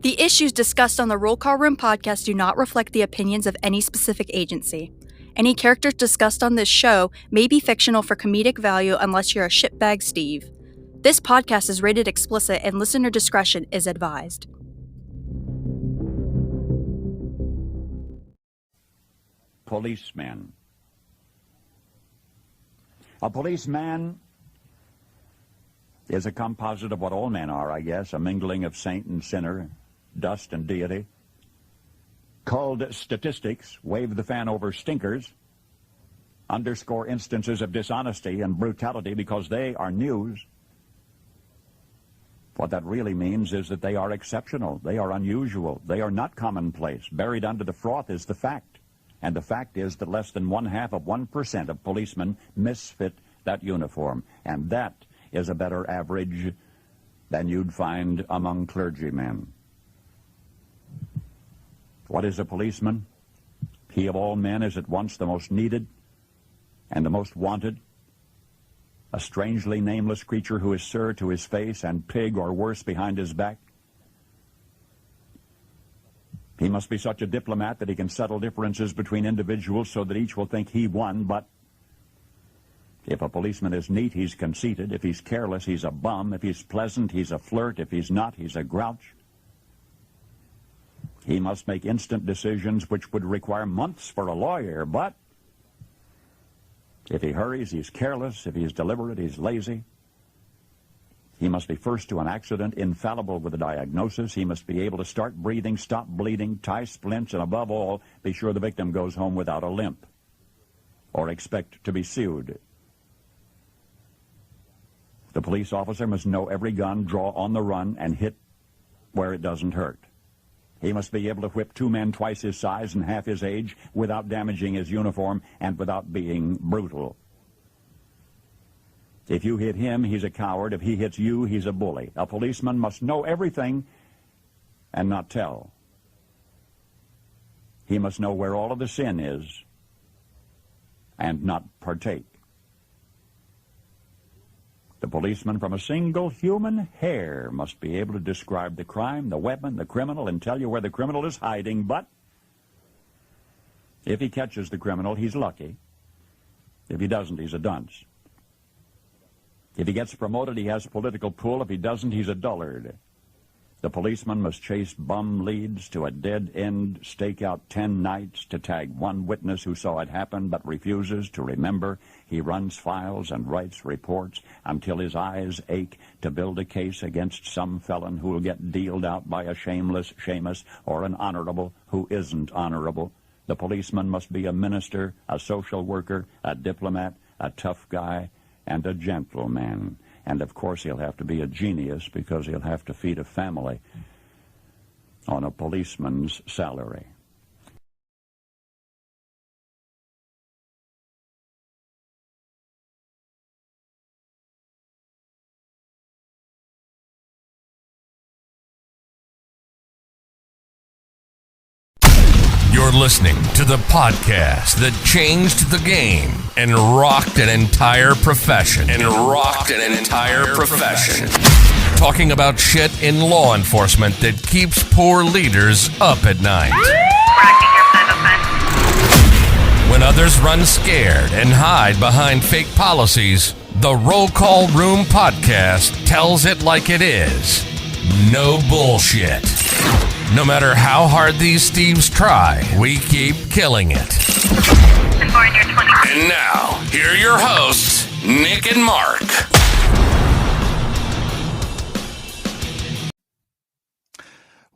The issues discussed on the Roll Call Room podcast do not reflect the opinions of any specific agency. Any characters discussed on this show may be fictional for comedic value unless you're a shitbag Steve. This podcast is rated explicit and listener discretion is advised. Policeman. A policeman is a composite of what all men are, I guess, a mingling of saint and sinner, dust and deity. Called statistics, wave the fan over stinkers, underscore instances of dishonesty and brutality because they are news. What that really means is that they are exceptional, they are unusual, they are not commonplace. Buried under the froth is the fact. And the fact is that less than 0.5% of policemen misfit that uniform. And that is a better average than you'd find among clergymen. What is a policeman? He of all men is at once the most needed and the most wanted. A strangely nameless creature who is sir to his face and pig or worse behind his back. He must be such a diplomat that he can settle differences between individuals so that each will think he won, but if a policeman is neat, he's conceited. If he's careless, he's a bum. If he's pleasant, he's a flirt. If he's not, he's a grouch. He must make instant decisions which would require months for a lawyer, but if he hurries, he's careless. If he's deliberate, he's lazy. He must be first to an accident, infallible with a diagnosis. He must be able to start breathing, stop bleeding, tie splints, and above all, be sure the victim goes home without a limp or expect to be sued. The police officer must know every gun, draw on the run, and hit where it doesn't hurt. He must be able to whip two men twice his size and half his age without damaging his uniform and without being brutal. If you hit him, he's a coward. If he hits you, he's a bully. A policeman must know everything and not tell. He must know where all of the sin is and not partake. The policeman from a single human hair must be able to describe the crime, the weapon, the criminal, and tell you where the criminal is hiding, but if he catches the criminal, he's lucky. If he doesn't, he's a dunce. If he gets promoted, he has political pull. If he doesn't, he's a dullard. The policeman must chase bum leads to a dead end, stake out 10 nights to tag one witness who saw it happen but refuses to remember. He runs files and writes reports until his eyes ache to build a case against some felon who will get dealed out by a shameless Seamus or an honorable who isn't honorable. The policeman must be a minister, a social worker, a diplomat, a tough guy, and a gentleman. And of course he'll have to be a genius because he'll have to feed a family on a policeman's salary. You're listening to the podcast that changed the game and rocked an entire profession. Talking about shit in law enforcement that keeps poor leaders up at night. When others run scared and hide behind fake policies, the Roll Call Room podcast tells it like it is. No bullshit. No matter how hard these Steves try, we keep killing it. And now, here are your hosts, Nick and Mark.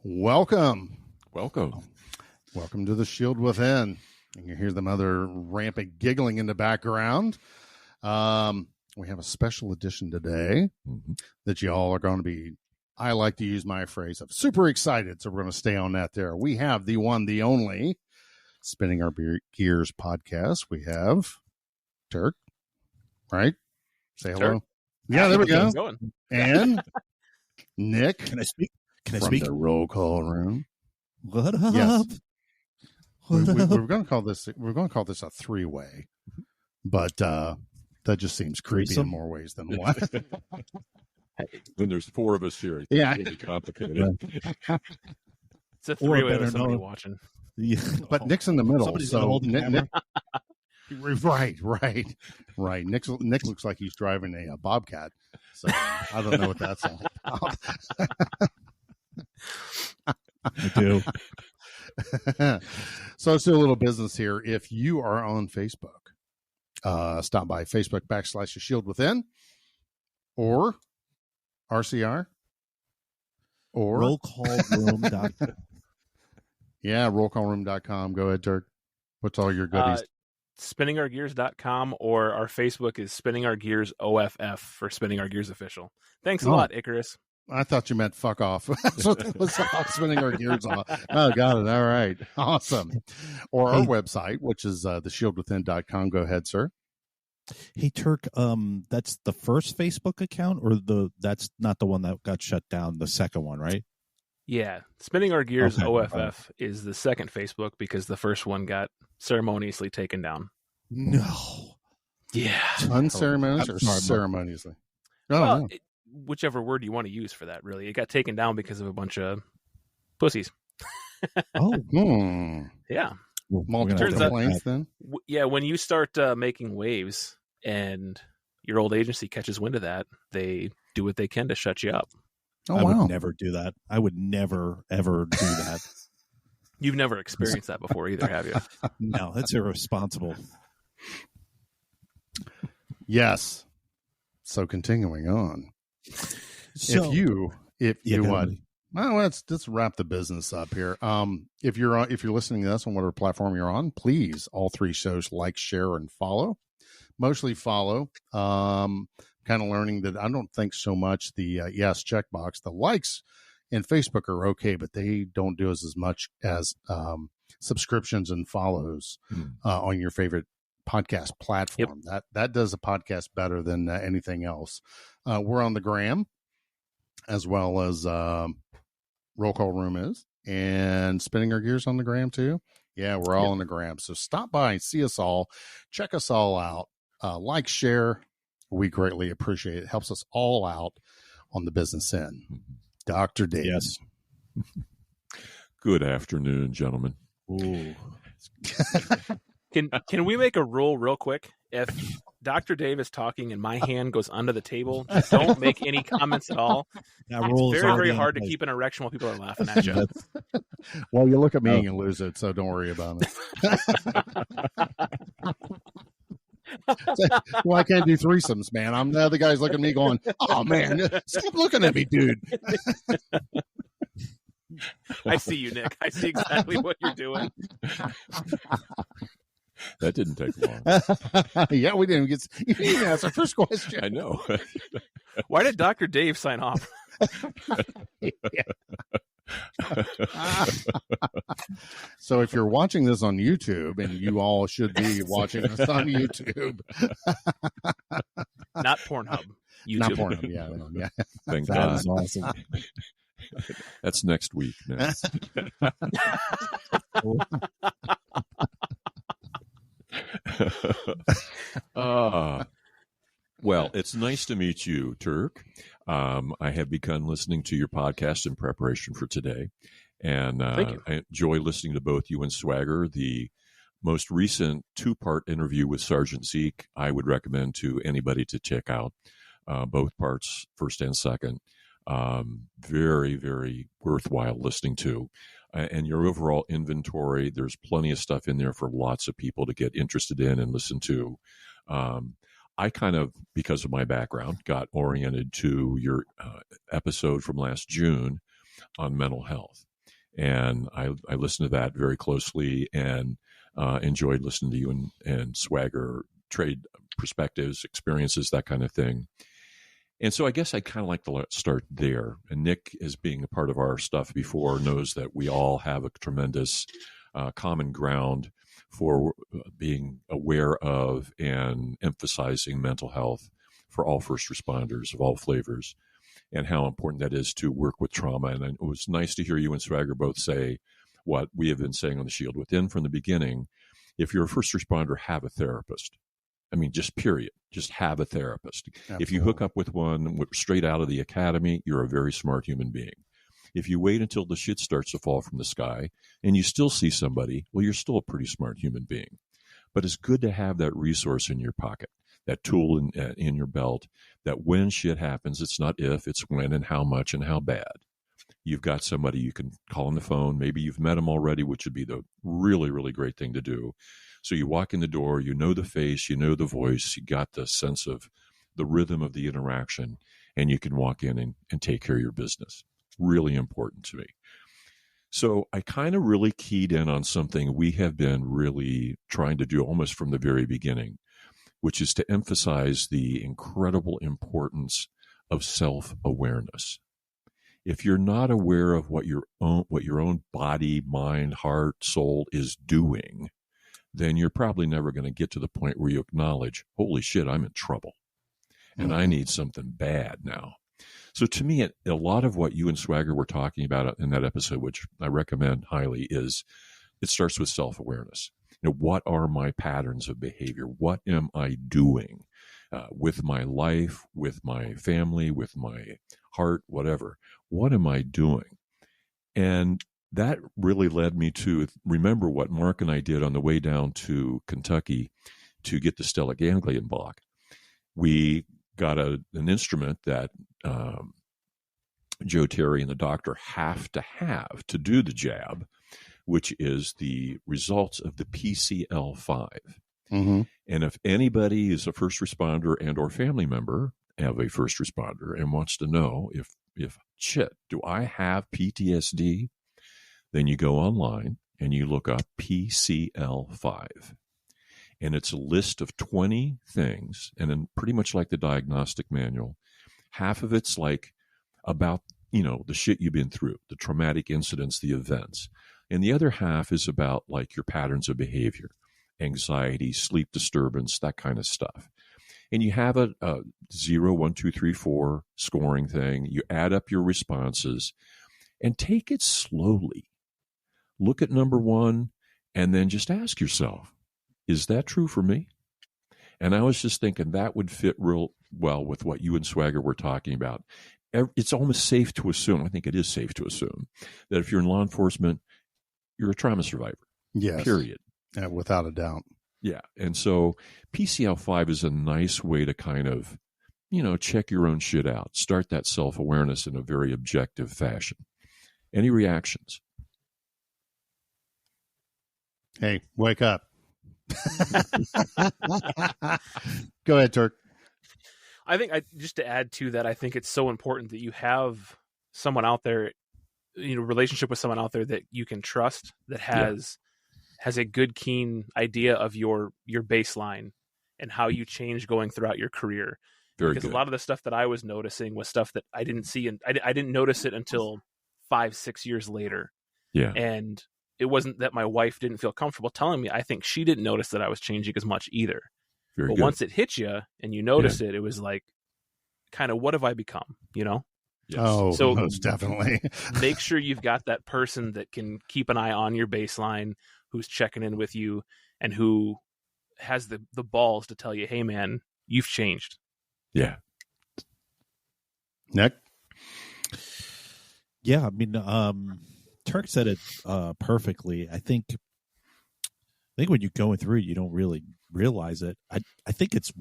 Welcome Welcome to the Shield Within. And you hear the mother rampant giggling in the background. We have a special edition today that y'all are going to be, I like to use my phrase of super excited, so we're going to stay on that there. We have the one, the only, Spinning Our Gears podcast. We have Turk, right? Say hello. Turk. Yeah, there we go. Going. And Nick. Can I speak? Can I from speak? the Roll Call Room. What up? Yes. What up? We're going to call this. We're going to call this a three-way, but that just seems creepy Threesome? in more ways than one. When there's four of us here, it's Yeah. really complicated. It's a three-way better with somebody known- watching. Yeah. But Nick's in the middle. Somebody's so gonna hold the camera. Right. Nick looks like he's driving a Bobcat. So I don't know what that's all about. I do. So let's do a little business here. If you are on Facebook, stop by Facebook / The Shield Within or RCR or Rollcallroom.com. yeah, rollcallroom.com. Go ahead, Dirk. What's all your goodies? SpinningOurGears.com, or our Facebook is Spinning Our Gears OFF for Spinning Our Gears Official. Thanks a lot, Icarus. I thought you meant fuck off. So that was spinning our gears on. Oh, got it. All right. Awesome. Or our website, which is theshieldwithin.com. Go ahead, sir. Hey, Turk, that's the first Facebook account, or that's not the one that got shut down, the second one, right? Yeah, Spinning Our Gears Okay. OFF is the second Facebook because the first one got ceremoniously taken down. No. Yeah. Unceremoniously or I'm sorry, Mark. ceremoniously? Oh, Well, no. whichever word you want to use for that, really. It got taken down because of a bunch of pussies. Oh, Yeah. Multiple turns out- complaints then? Yeah, when you start making waves and your old agency catches wind of that, they do what they can to shut you up. Oh, I wow. would never do that. I would never, ever do that. You've never experienced that before either, have you? No, that's irresponsible. Yes. So continuing on. So, If Yeah, you go what? ahead. Well, let's wrap the business up here. If you're listening to this on whatever platform you're on, please all three shows like, share, and follow. Mostly follow. Kind of learning that I don't think so much the yes checkbox. The likes in Facebook are okay, but they don't do as much as subscriptions and follows on your favorite podcast platform. That does a podcast better than anything else. We're on the gram as well as Roll Call Room is, and Spinning Our Gears on the gram too. Yeah, we're all on the gram. So stop by and see us all. Check us all out. Like, share. We greatly appreciate it. It helps us all out on the business end. Dr. Dave. Yes. Good afternoon, gentlemen. Ooh. Can we make a rule real quick? If Dr. Dave is talking and my hand goes under the table, just don't make any comments at all. That It's rule is very, already very in hard to place. keep an erection while people are laughing at you. Well, you look at me and lose it, so don't worry about it. Well, I can't do threesomes, man. I'm the other guy's looking at me going, "Oh man, stop looking at me, dude." I see you, Nick. I see exactly what you're doing. That didn't take long. Yeah, we didn't get. You didn't even ask our first question. I know. Why did Dr. Dave sign off? So if you're watching this on YouTube, and you all should be watching this on YouTube, Not Pornhub. YouTube. not porn. Yeah. Thank That God. is awesome. That's next week. Man. Well, it's nice to meet you, Turk. I have begun listening to your podcast in preparation for today, and Thank you. I enjoy listening to both you and Swagger. The most recent 2-part interview with Sergeant Zeke, I would recommend to anybody to check out. Both parts, first and second. Very, very worthwhile listening to. And your overall inventory, there's plenty of stuff in there for lots of people to get interested in and listen to. I kind of, because of my background, got oriented to your episode from last June on mental health. And I listened to that very closely and enjoyed listening to you and Swagger trade perspectives, experiences, that kind of thing. And so I guess I'd kind of like to start there. And Nick, as being a part of our stuff before, knows that we all have a tremendous common ground for being aware of and emphasizing mental health for all first responders of all flavors, and how important that is to work with trauma. And it was nice to hear you and Swagger both say what we have been saying on the Shield Within from the beginning. If you're a first responder, have a therapist. I mean, just period. Just have a therapist. Absolutely. If you hook up with one straight out of the academy, you're a very smart human being. If you wait until the shit starts to fall from the sky and you still see somebody, well, you're still a pretty smart human being. But it's good to have that resource in your pocket, that tool in your belt, that when shit happens, it's not if, it's when and how much and how bad. You've got somebody you can call on the phone. Maybe you've met them already, which would be the really, really great thing to do. So you walk in the door, you know the face, you know the voice, you got the sense of the rhythm of the interaction, and you can walk in and take care of your business. Really important to me. So I kind of really keyed in on something we have been really trying to do almost from the very beginning, which is to emphasize the incredible importance of self-awareness. If you're not aware of what your own body, mind, heart, soul is doing, then you're probably never going to get to the point where you acknowledge, holy shit, I'm in trouble and I need something bad now. So to me, a lot of what you and Swagger were talking about in that episode, which I recommend highly, is it starts with self-awareness. You know, what are my patterns of behavior? What am I doing with my life, with my family, with my heart, whatever? What am I doing? And that really led me to remember what Mark and I did on the way down to Kentucky to get the stellate ganglion block. We got an instrument that Joe Terry and the doctor have to do the jab, which is the results of the PCL5. Mm-hmm. And if anybody is a first responder and or family member of a first responder and wants to know if shit, do I have PTSD? Then you go online and you look up PCL5. And it's a list of 20 things, and then pretty much like the diagnostic manual, half of it's like about, the shit you've been through, the traumatic incidents, the events. And the other half is about like your patterns of behavior, anxiety, sleep disturbance, that kind of stuff. And you have a 0, 1, 2, 3, 4 scoring thing. You add up your responses and take it slowly. Look at number 1 and then just ask yourself, is that true for me? And I was just thinking that would fit real well with what you and Swagger were talking about. It's almost safe to assume, I think it is safe to assume, that if you're in law enforcement, you're a trauma survivor. Yes. Period. Yeah, without a doubt. Yeah. And so PCL5 is a nice way to kind of, check your own shit out. Start that self-awareness in a very objective fashion. Any reactions? Hey, wake up. Go ahead, Turk. I think just to add to that, I think it's so important that you have someone out there, relationship with someone out there that you can trust, that has a good, keen idea of your baseline and how you change going throughout your career. Because a lot of the stuff that I was noticing was stuff that I didn't see, and I didn't notice it until 5-6 years later. Yeah. And it wasn't that my wife didn't feel comfortable telling me. I think she didn't notice that I was changing as much either. Very but good. once it hit you and you notice it was like, kind of, what have I become? Yes. Oh, so most definitely. Make sure you've got that person that can keep an eye on your baseline, who's checking in with you, and who has the balls to tell you, hey, man, you've changed. Yeah. Nick? Yeah, I mean, Turk said it perfectly. I think when you're going through it, you don't really realize it. I think it's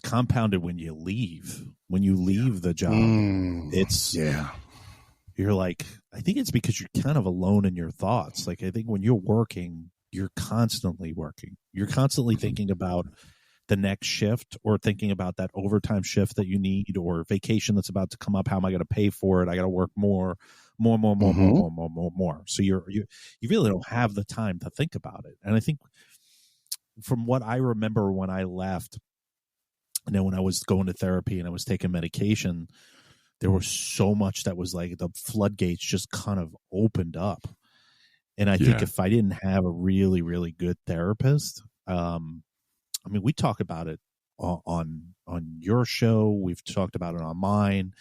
compounded when you leave. When you leave the job, you're like, I think it's because you're kind of alone in your thoughts. Like, I think when you're working, you're constantly working. You're constantly thinking about the next shift, or thinking about that overtime shift that you need, or vacation that's about to come up. How am I going to pay for it? I got to work more. So you really don't have the time to think about it. And I think from what I remember when I left, and then when I was going to therapy and I was taking medication, there was so much that was like the floodgates just kind of opened up. And I think if I didn't have a really, really good therapist, I mean, we talk about it on your show. We've talked about it on mine.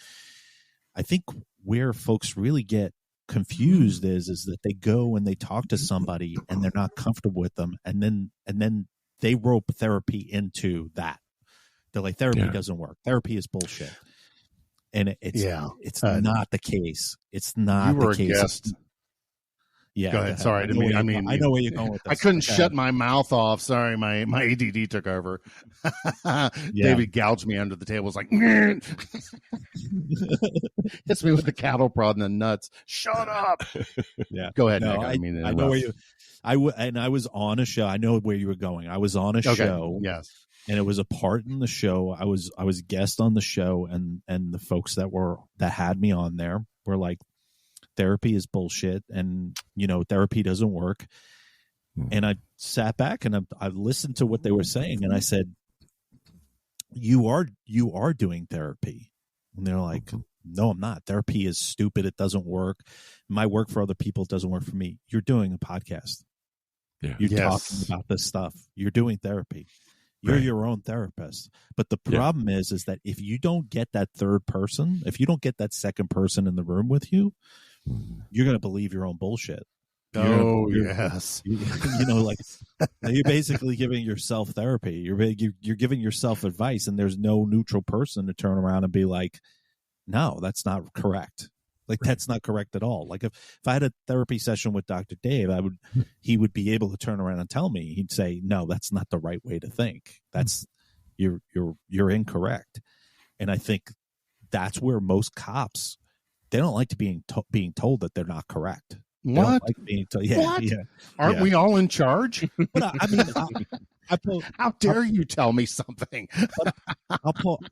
I think where folks really get confused is that they go and they talk to somebody and they're not comfortable with them, and then they rope therapy into that. They're like, therapy doesn't work. Therapy is bullshit. And it's not the case. It's not you were the case. A guest. Yeah. Go ahead. Sorry. I know where you're going with this. I couldn't shut my mouth off. Sorry. My ADD took over. David gouged me under the table. Was like, hits me with the cattle prod in the nuts. Shut up. Yeah. Go ahead, no, Nick. I know where you, I was on a show. I know where you were going. I was on a show. Yes. And it was a part in the show. I was guest on the show, and the folks that had me on there were like, therapy is bullshit, and therapy doesn't work. And I sat back and I listened to what they were saying, and I said, you are doing therapy. And they're like, no, I'm not. Therapy is stupid. It doesn't work. My work for other people doesn't work for me. You're doing a podcast. Yeah. You're talking about this stuff. You're doing therapy. You're your own therapist. But the problem is that if you don't get that third person, if you don't get that second person in the room with you, you're going to believe your own bullshit. Yes. Like you're basically giving yourself therapy. You're giving yourself advice, and there's no neutral person to turn around and be like, no, that's not correct. Like that's not correct at all. Like if I had a therapy session with Dr. Dave, he would be able to turn around and tell me. He'd say, no, that's not the right way to think. That's you're incorrect. And I think that's where most cops, they don't like to being told that they're not correct. What? Like being told, what? Aren't we all in charge? But how dare you tell me something?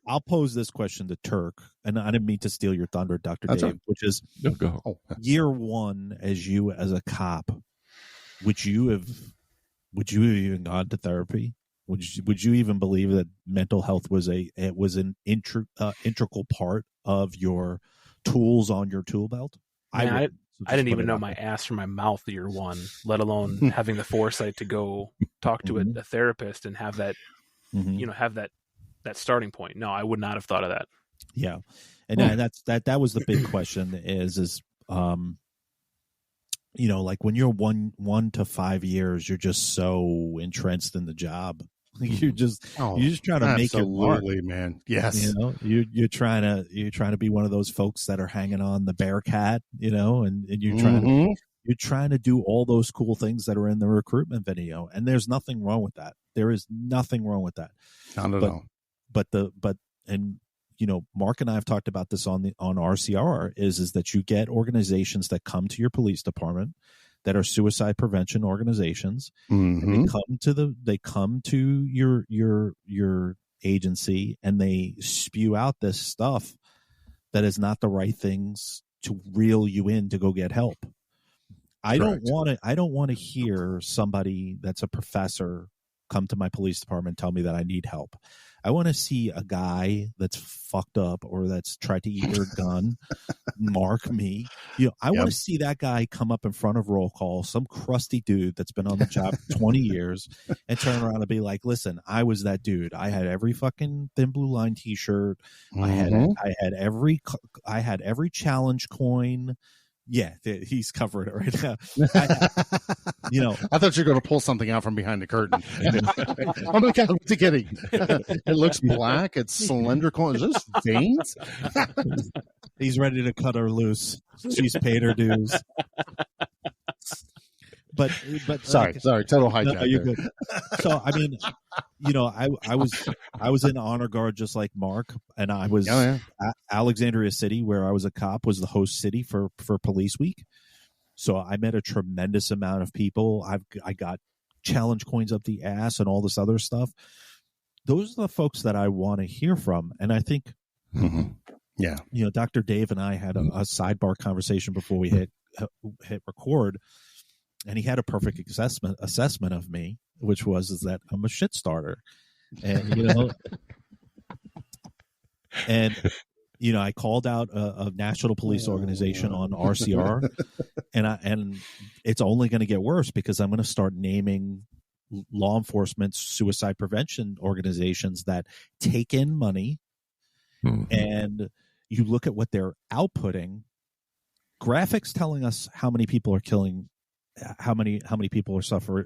I'll pose this question to Turk, and I didn't mean to steal your thunder, Dr. Dave, right. which is year one as a cop. Would you have even gone to therapy? Would you even believe that mental health was an integral part of your tools on your tool belt? I didn't even know my ass from my mouth year one, let alone having the foresight to go talk to a therapist and have that, have that starting point. No, I would not have thought of that. Yeah. And that was the big question is like when you're 1 to 5 years, you're just so entrenched in the job. You're just trying to make it work, man. Yes, you're trying to be one of those folks that are hanging on the Bearcat, and you're trying to do all those cool things that are in the recruitment video, and there's nothing wrong with that. There is nothing wrong with that. Not at all. But Mark and I have talked about this on RCR is that you get organizations that come to your police department that are suicide prevention organizations. And they come to your agency, and they spew out this stuff that is not the right things to reel you in to go get help. I don't want to hear somebody that's a professor come to my police department and tell me that I need help. I want to see a guy that's fucked up or that's tried to eat their gun, mark me. I want to see that guy come up in front of roll call, some crusty dude that's been on the job for 20 years, and turn around and be like, listen, I was that dude. I had every fucking Thin Blue Line t-shirt. I had every challenge coin. Yeah, he's covering it right now. I thought you were going to pull something out from behind the curtain. Oh my God, what's he getting? It looks black. It's cylindrical. Is this veins? He's ready to cut her loose. She's paid her dues. But sorry, total hijack. No, you're good. So I mean, I was in honor guard just like Mark, and I was Alexandria City, where I was a cop, was the host city for Police Week. So I met a tremendous amount of people. I got challenge coins up the ass and all this other stuff. Those are the folks that I want to hear from, and I think, Dr. Dave and I had a sidebar conversation before we hit record. And he had a perfect assessment of me, which was that I'm a shit starter, and I called out a national police organization on RCR, and it's only going to get worse because I'm going to start naming law enforcement suicide prevention organizations that take in money, and you look at what they're outputting, graphics telling us how many people are killing. How many people are suffering,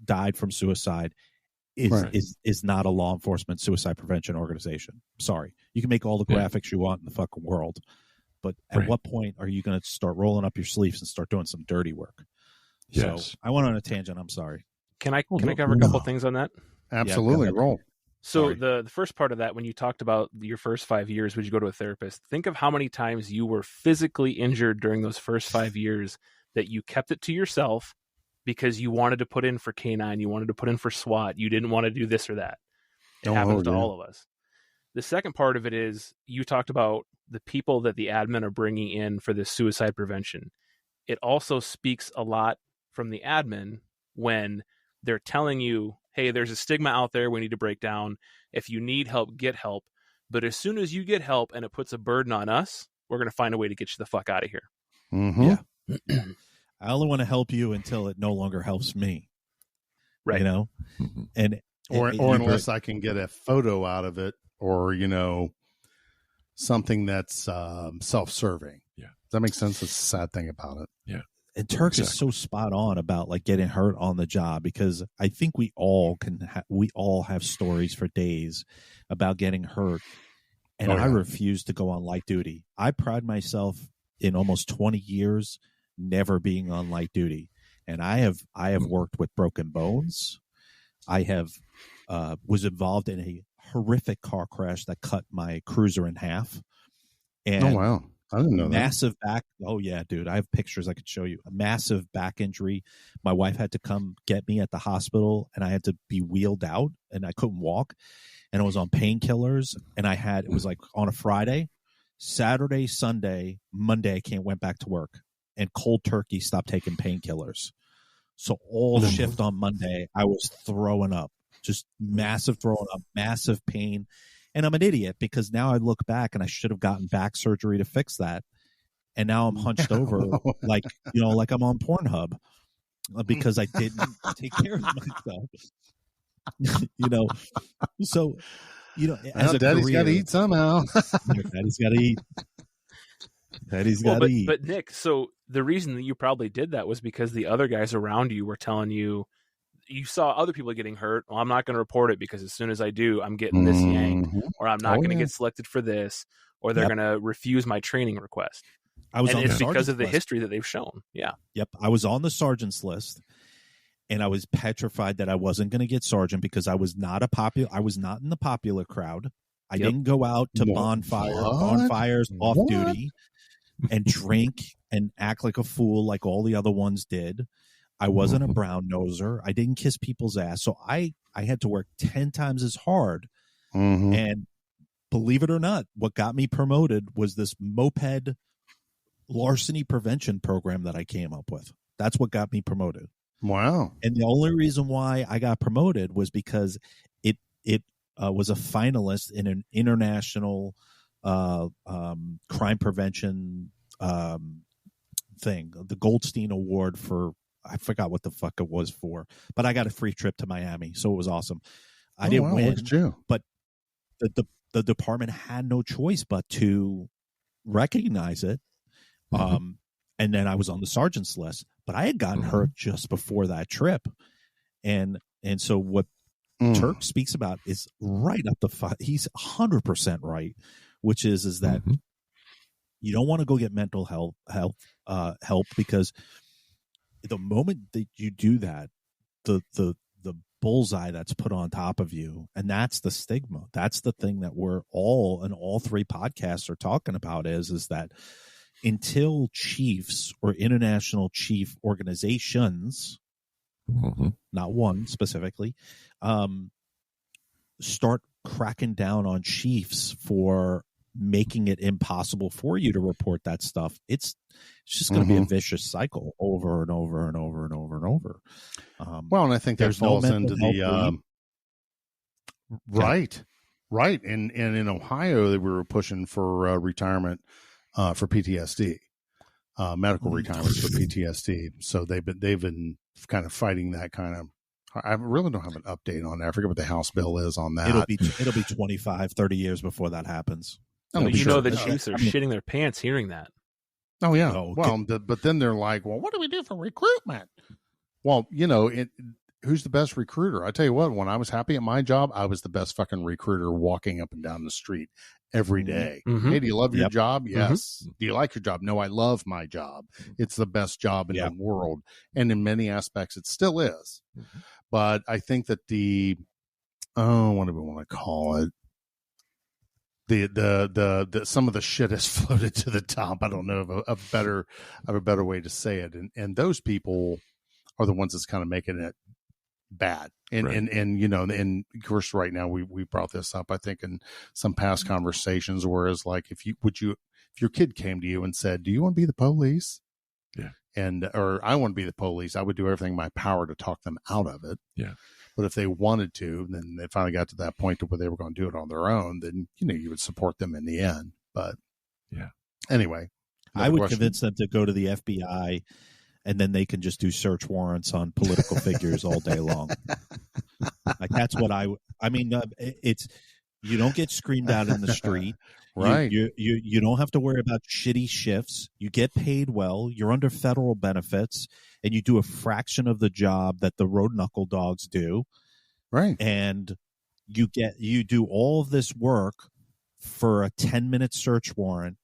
died from suicide, is not a law enforcement suicide prevention organization. Sorry. You can make all the graphics you want in the fucking world, but at what point are you going to start rolling up your sleeves and start doing some dirty work? Yes. So I went on a tangent. I'm sorry. Can I cover a couple things on that? Absolutely. Roll. So the first part of that, when you talked about your first 5 years, would you go to a therapist? Think of how many times you were physically injured during those first 5 years that you kept it to yourself because you wanted to put in for K-9, you wanted to put in for SWAT, you didn't want to do this or that. It happens to all of us. The second part of it is you talked about the people that the admin are bringing in for this suicide prevention. It also speaks a lot from the admin when they're telling you, hey, there's a stigma out there we need to break down. If you need help, get help. But as soon as you get help and it puts a burden on us, we're going to find a way to get you the fuck out of here. Mm-hmm. Yeah. I only want to help you until it no longer helps me. Right. You know? And or unless I can get a photo out of it, or, you know, something that's self-serving. Yeah. Does that make sense? It's a sad thing about it. Yeah. And Turk is so spot on about like getting hurt on the job, because I think we all have stories for days about getting hurt. And I refuse to go on light duty. I pride myself in almost 20 years never being on light duty. And I have worked with broken bones. I have was involved in a horrific car crash that cut my cruiser in half. And oh wow. I didn't know massive back. Oh yeah, dude. I have pictures I could show you. A massive back injury. My wife had to come get me at the hospital, and I had to be wheeled out, and I couldn't walk, and I was on painkillers, and it was like on a Friday, Saturday, Sunday, Monday, I went back to work, and cold turkey stopped taking painkillers. So all shift on Monday, I was throwing up, just massive throwing up, massive pain. And I'm an idiot because now I look back and I should have gotten back surgery to fix that. And now I'm hunched over like I'm on Pornhub because I didn't take care of myself. So, as a daddy's career, got to eat somehow. Daddy's got to eat. Daddy's got to eat. But Nick, so the reason that you probably did that was because the other guys around you were telling you, you saw other people getting hurt. Well, I'm not going to report it because as soon as I do, I'm getting this yanked, or I'm not going to get selected for this, or they're going to refuse my training request. It's because of the history that they've shown. Yeah. Yep. I was on the sergeant's list, and I was petrified that I wasn't going to get sergeant because I was not in the popular crowd. I didn't go out to bonfires off duty and drink and act like a fool like all the other ones did. I wasn't a brown noser. I didn't kiss people's ass. So I had to work 10 times as hard. Mm-hmm. And believe it or not, what got me promoted was this moped larceny prevention program that I came up with. That's what got me promoted. Wow. And the only reason why I got promoted was because it was a finalist in an international crime prevention thing, the Goldstein Award for, I forgot what the fuck it was for, but I got a free trip to Miami, so it was awesome. I didn't win, but the department had no choice but to recognize it. And then I was on the sergeant's list, but I had gotten hurt just before that trip, and so what Turk speaks about is right up the he's 100% right, which is that you don't want to go get mental help because the moment that you do that, the bullseye that's put on top of you, and that's the stigma. That's the thing that we're all in all three podcasts are talking about is that until chiefs or international chief organizations, not one specifically, start cracking down on chiefs for making it impossible for you to report that stuff, it's just going to be a vicious cycle over and over and over and over and over. Well, and I think that falls into the right. And in Ohio, they were pushing for retirement for PTSD, medical retirements for PTSD. So they've been kind of fighting that kind of. I really don't have an update on that. I forget what the House bill is on that. It'll be 25, 30 years before that happens. The chiefs are shitting their pants hearing that. Oh yeah. But then they're like, well, what do we do for recruitment? Well, who's the best recruiter? I tell you what, when I was happy at my job, I was the best fucking recruiter walking up and down the street every day. Mm-hmm. Hey, do you love your Yep. job? Yes. Do you like your job? No, I love my job. It's the best job in the world. And in many aspects, it still is. But I think that what do we want to call it? The some of the shit has floated to the top. I don't know of a better way to say it. And those people are the ones that's kind of making it bad. And Right. and you know, and of course right now we brought this up, I think, in some past conversations, whereas like if your kid came to you and said, do you want to be the police? Yeah. Or I want to be the police, I would do everything in my power to talk them out of it. Yeah. But if they wanted to, then they finally got to that point to where they were going to do it on their own, then, you know, you would support them in the end. But yeah. Anyway, I would question. convince them to go to the FBI, and then they can just do search warrants on political figures all day long. Like that's what I mean, it's, you don't get screamed out in the street. Right. You don't have to worry about shitty shifts. You get paid well. You're under federal benefits, and you do a fraction of the job that the road knuckle dogs do. Right. And you do all of this work for a 10-minute search warrant,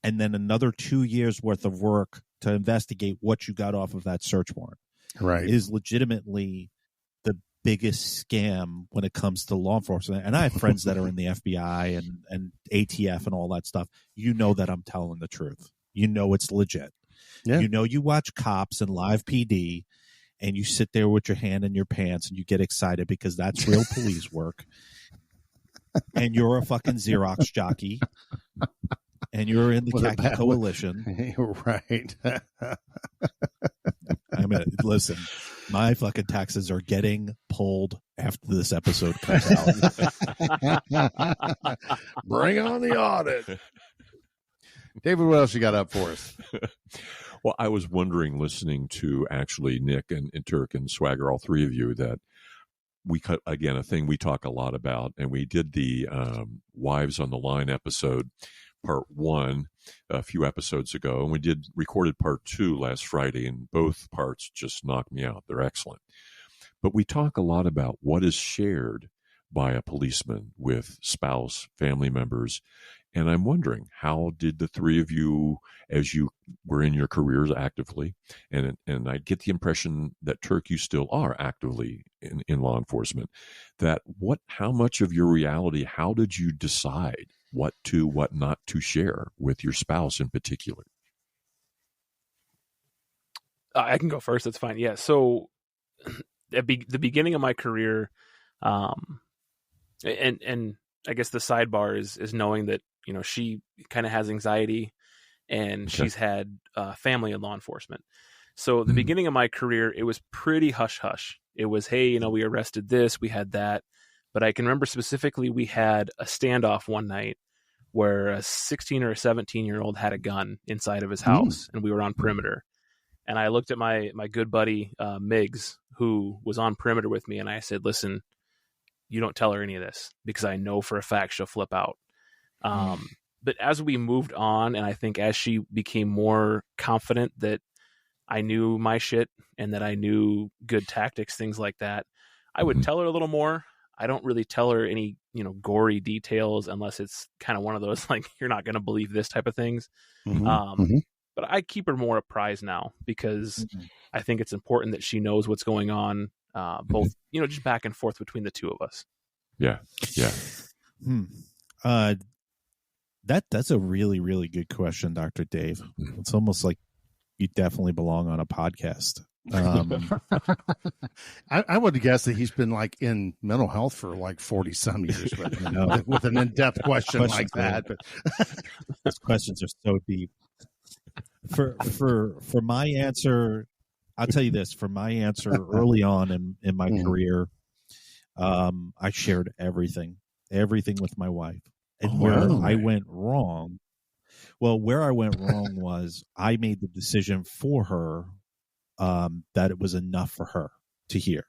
and then another 2 years worth of work to investigate what you got off of that search warrant. Right. It is legitimately the biggest scam when it comes to law enforcement. And I have friends that are in the FBI and ATF and all that stuff. You know that I'm telling the truth. You know it's legit. Yeah. You know you watch Cops and Live PD, and you sit there with your hand in your pants and you get excited because that's real police work. And you're a fucking Xerox jockey. And you're in the Khaki Coalition. Right. I mean, listen, my fucking taxes are getting pulled after this episode comes out. Bring on the audit. David, what else you got up for us? Well, I was wondering, listening to actually Nick and Turk and Swagger, all three of you, that we cut, again, a thing we talk a lot about, and we did the Wives on the Line episode, part 1, a few episodes ago, and we recorded part 2 last Friday, and both parts just knocked me out. They're excellent. But we talk a lot about what is shared by a policeman with spouse, family members. And I'm wondering, how did the three of you, as you were in your careers actively, and I get the impression that, Turk, you still are actively in law enforcement, that how much of your reality, how did you decide what not to share with your spouse in particular? I can go first. That's fine. Yeah. So at the beginning of my career, and I guess the sidebar is knowing that, you know, she kind of has anxiety, and Okay. she's had family in law enforcement. So the beginning of my career, it was pretty hush hush. It was, hey, you know, we arrested this, we had that. But I can remember specifically we had a standoff one night where a 16 or a 17-year-old had a gun inside of his house, and we were on perimeter. And I looked at my good buddy, Miggs, who was on perimeter with me, and I said, listen, you don't tell her any of this, because I know for a fact she'll flip out. But as we moved on, and I think as she became more confident that I knew my shit and that I knew good tactics, things like that, I would tell her a little more. I don't really tell her any, you know, gory details unless it's kind of one of those, like, you're not going to believe this type of things. But I keep her more apprised now, because I think it's important that she knows what's going on, both, you know, just back and forth between the two of us. Yeah. Yeah. That's a really, really good question, Dr. Dave. It's almost like you definitely belong on a podcast. I would guess that he's been like in mental health for like 40 some years with an in-depth question like that. But those questions are so deep. For my answer, I'll tell you this. For my answer, early on in my career, I shared everything with my wife. And where I went wrong, was I made the decision for her that it was enough for her to hear.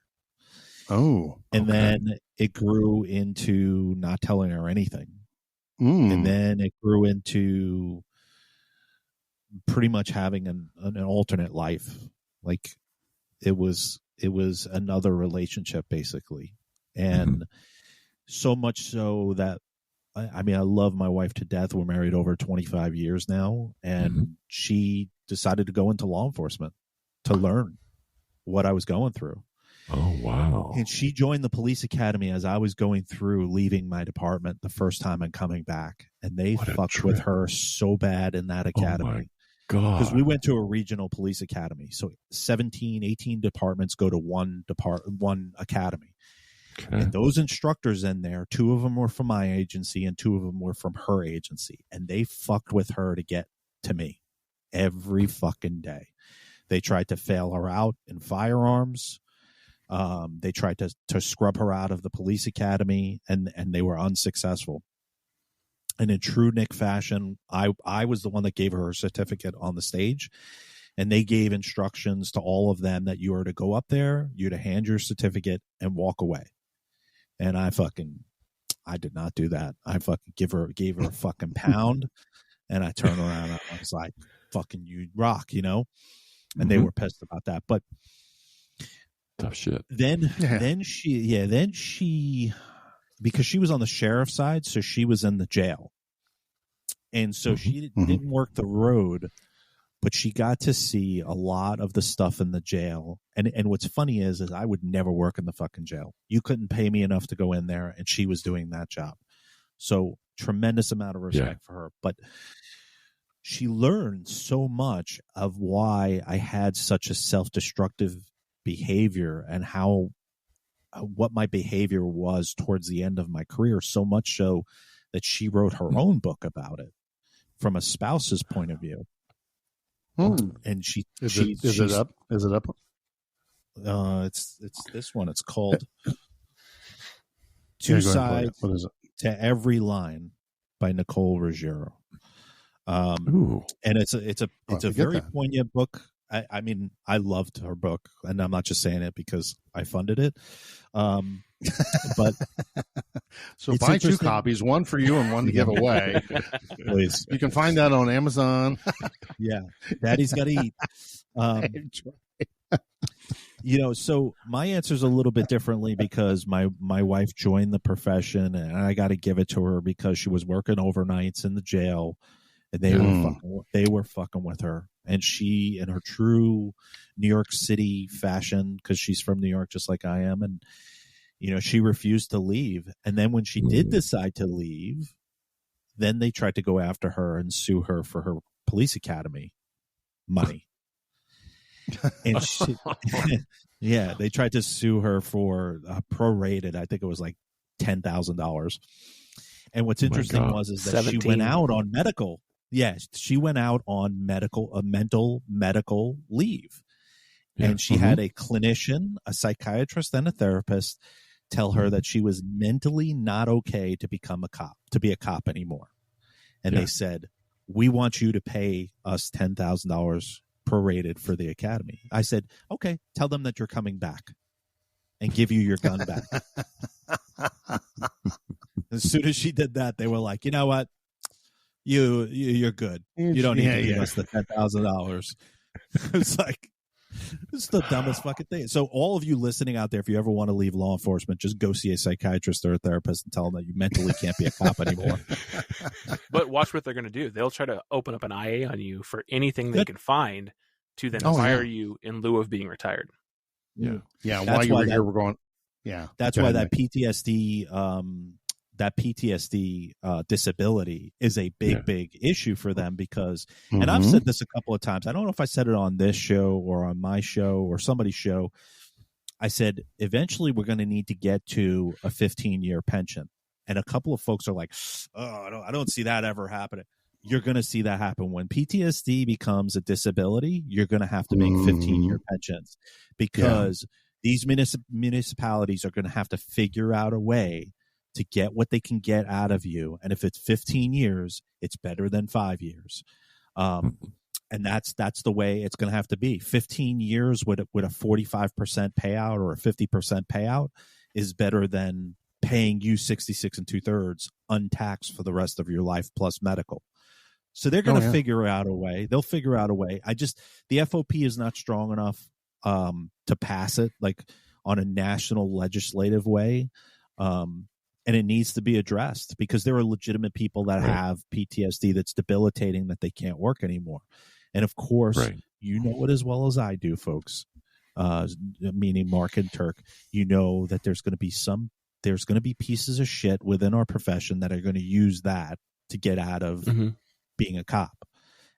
And then it grew into not telling her anything. And then it grew into pretty much having an alternate life. Like it was It was another relationship, basically. And so much so that, I mean, I love my wife to death. We're married over 25 years now. And she decided to go into law enforcement to learn what I was going through. Oh, wow. And she joined the police academy as I was going through leaving my department the first time and coming back. And they fucked with her so bad in that academy. Oh, my God. Because we went to a regional police academy. So 17, 18 departments go to one academy. Okay. And those instructors in there, 2 of them were from my agency and 2 of them were from her agency. And they fucked with her to get to me every fucking day. They tried to fail her out in firearms. They tried to scrub her out of the police academy, and they were unsuccessful. And in true Nick fashion, I was the one that gave her certificate on the stage, and they gave instructions to all of them that you are to go up there, you're to hand your certificate and walk away. And I did not do that. I fucking gave her a fucking pound, and I turned around and I was like, fucking you rock, you know? And they were pissed about that. But tough shit. Then she, because she was on the sheriff's side, so she was in the jail. And so she didn't work the road, but she got to see a lot of the stuff in the jail. And what's funny is I would never work in the fucking jail. You couldn't pay me enough to go in there, and she was doing that job. So tremendous amount of respect for her. But she learned so much of why I had such a self-destructive behavior and how what my behavior was towards the end of my career, so much so that she wrote her own book about it from a spouse's point of view. And is it up? It's this one. It's called Two Sides to Every Line by Nicole Ruggiero. And it's a very poignant book. I mean, I loved her book, and I'm not just saying it because I funded it. But so buy 2 copies, one for you and one to give away. Please. You can find that on Amazon. Yeah. Daddy's got to eat. So my answer is a little bit differently because my wife joined the profession, and I got to give it to her because she was working overnights in the jail, and they were fucking with her. And she, in her true New York City fashion, because she's from New York just like I am, and she refused to leave. And then when she did decide to leave, then they tried to go after her and sue her for her police academy money. And they tried to sue her for prorated. I think it was like $10,000. And what's interesting was that 17. She went out on medical. Yes, she went out on mental medical leave. Yeah. And she had a clinician, a psychiatrist, and a therapist tell her that she was mentally not okay to become a cop, to be a cop anymore. And they said, we want you to pay us $10,000 prorated for the academy. I said, okay, tell them that you're coming back and give you your gun back. As soon as she did that, they were like, you know what? You're good. You don't need to give us the $10,000. It's like, it's the dumbest fucking thing. So all of you listening out there, if you ever want to leave law enforcement, just go see a psychiatrist or a therapist and tell them that you mentally can't be a cop anymore. But watch what they're going to do. They'll try to open up an IA on you for anything they can find to then fire you in lieu of being retired. Yeah. Yeah. While you were here, we're going. Yeah. That's why that PTSD, disability is a big issue for them because, and I've said this a couple of times. I don't know if I said it on this show or on my show or somebody's show. I said, eventually we're going to need to get to a 15-year pension. And a couple of folks are like, oh, I don't see that ever happening. You're going to see that happen. When PTSD becomes a disability, you're going to have to make 15-year pensions because these municipalities are going to have to figure out a way to get what they can get out of you. And if it's 15 years, it's better than 5 years. And that's the way it's going to have to be. 15 years with a 45% payout or a 50% payout is better than paying you 66 2/3 untaxed for the rest of your life plus medical. So they're going to figure out a way. They'll figure out a way. The FOP is not strong enough to pass it like on a national legislative way. And it needs to be addressed because there are legitimate people that have PTSD that's debilitating that they can't work anymore. And of course, you know it as well as I do, folks, meaning Mark and Turk, you know that there's going to be pieces of shit within our profession that are going to use that to get out of being a cop.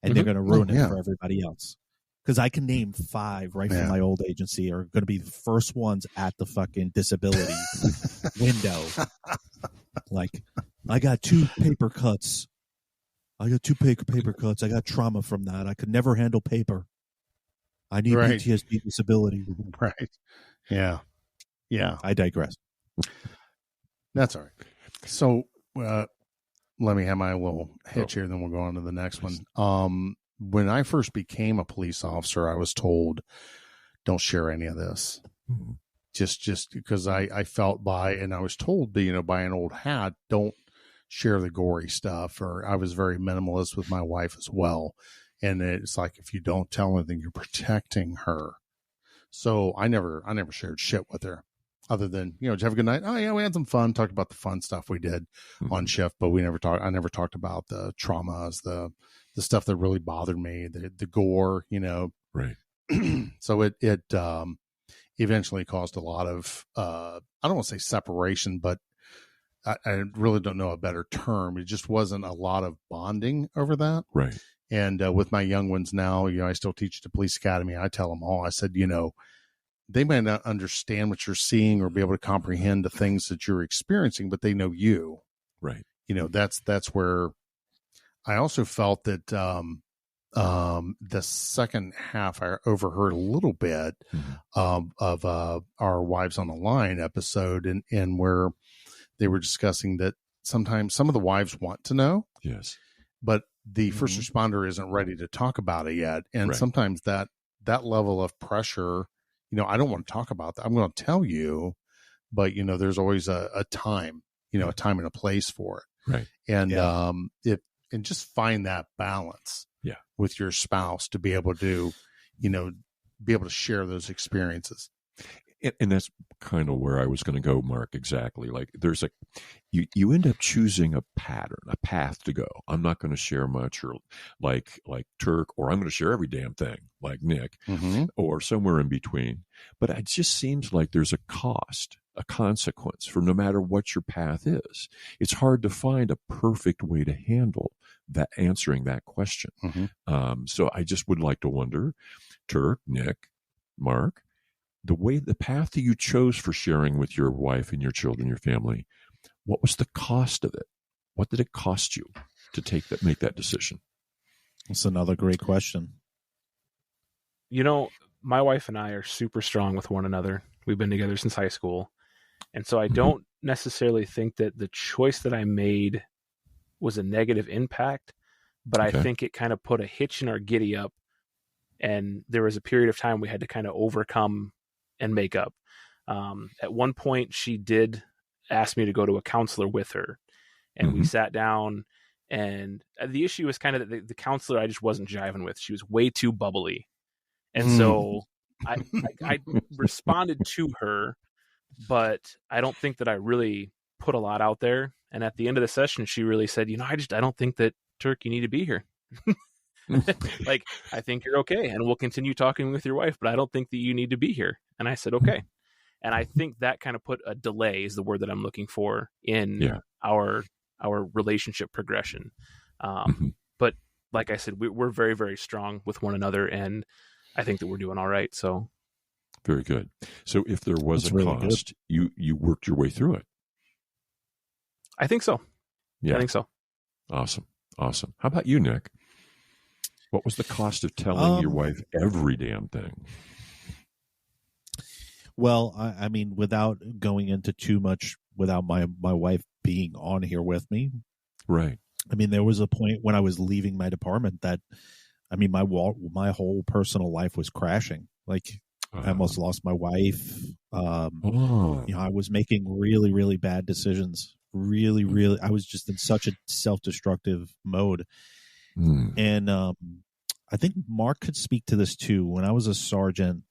And they're going to ruin it for everybody else. Because I can name 5 from my old agency are going to be the first ones at the fucking disability window. Like, I got 2 paper cuts. I got trauma from that. I could never handle paper. I need PTSD disability. Right. Yeah. Yeah. I digress. That's all right. So let me have my little hitch here, then we'll go on to the next one. When I first became a police officer, I was told, don't share any of this. Just because I felt and I was told, by an old hat, don't share the gory stuff. Or I was very minimalist with my wife as well. And it's like, if you don't tell anything, you're protecting her. So I never shared shit with her other than, did you have a good night? Oh yeah, we had some fun, talked about the fun stuff we did on shift, but I never talked about the traumas, the stuff that really bothered me, the gore, Right. So it eventually caused a lot of, I don't want to say separation, but I really don't know a better term. It just wasn't a lot of bonding over that. Right. And with my young ones now, I still teach at the police academy. I tell them all, I said, they may not understand what you're seeing or be able to comprehend the things that you're experiencing, but they know you. Right. That's where I also felt that the second half I overheard a little bit of our Wives on the Line episode, and where they were discussing that sometimes some of the wives want to know. Yes. But the first responder isn't ready to talk about it yet. And sometimes that level of pressure, I don't want to talk about that. I'm going to tell you, but there's always a time, a time and a place for it. Right. And and just find that balance with your spouse to be able to, share those experiences. And that's kind of where I was going to go, Mark. Exactly. Like there's you end up choosing a pattern, a path to go. I'm not going to share much, or like Turk, or I'm going to share every damn thing like Nick, or somewhere in between. But it just seems like there's a cost, a consequence for no matter what your path is. It's hard to find a perfect way to handle that, answering that question. So I just would like to wonder, Turk, Nick, Mark, the path that you chose for sharing with your wife and your children, your family, what was the cost of it? What did it cost you to make that decision? That's another great question. My wife and I are super strong with one another. We've been together since high school. And so I don't necessarily think that the choice that I made was a negative impact, but I think it kind of put a hitch in our giddy up. And there was a period of time we had to kind of overcome and make up. At one point, she did ask me to go to a counselor with her, and we sat down. And the issue was kind of that the counselor I just wasn't jiving with. She was way too bubbly, and so I responded to her, but I don't think that I really put a lot out there. And at the end of the session, she really said, I don't think that, Turk, you need to be here. Like, I think you're okay, and we'll continue talking with your wife, but I don't think that you need to be here. And I said, okay. And I think that kind of put a delay, is the word that I'm looking for, in our relationship progression. But like I said, we're very, very strong with one another, and I think that we're doing all right. So very good. So if there was a cost, you worked your way through it. I think so. Yeah. I think so. Awesome. How about you, Nick? What was the cost of telling your wife every damn thing? Well, I mean, without going into too much, without my wife being on here with me. Right. I mean, there was a point when I was leaving my department that, I mean, my whole personal life was crashing. Like, I almost lost my wife. I was making really, really bad decisions. Really, really, I was just in such a self-destructive mode. And I think Mark could speak to this too. When I was a sergeant,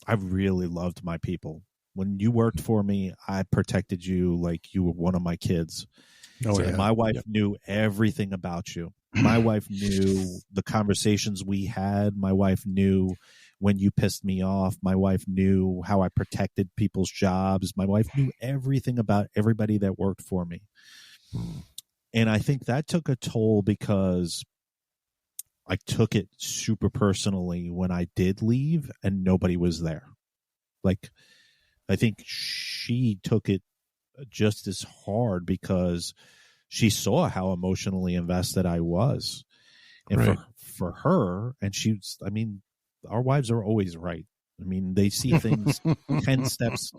I really loved my people. When you worked for me, I protected you like you were one of my kids. Oh, And yeah. my wife knew everything about you. My wife knew the conversations we had. My wife knew when you pissed me off. My wife knew how I protected people's jobs. My wife knew everything about everybody that worked for me. And I think that took a toll because I took it super personally when I did leave and nobody was there. Like, I think she took it just as hard because she saw how emotionally invested I was. And Right. for her, and she's, I mean, our wives are always right. I mean, they see things 10 steps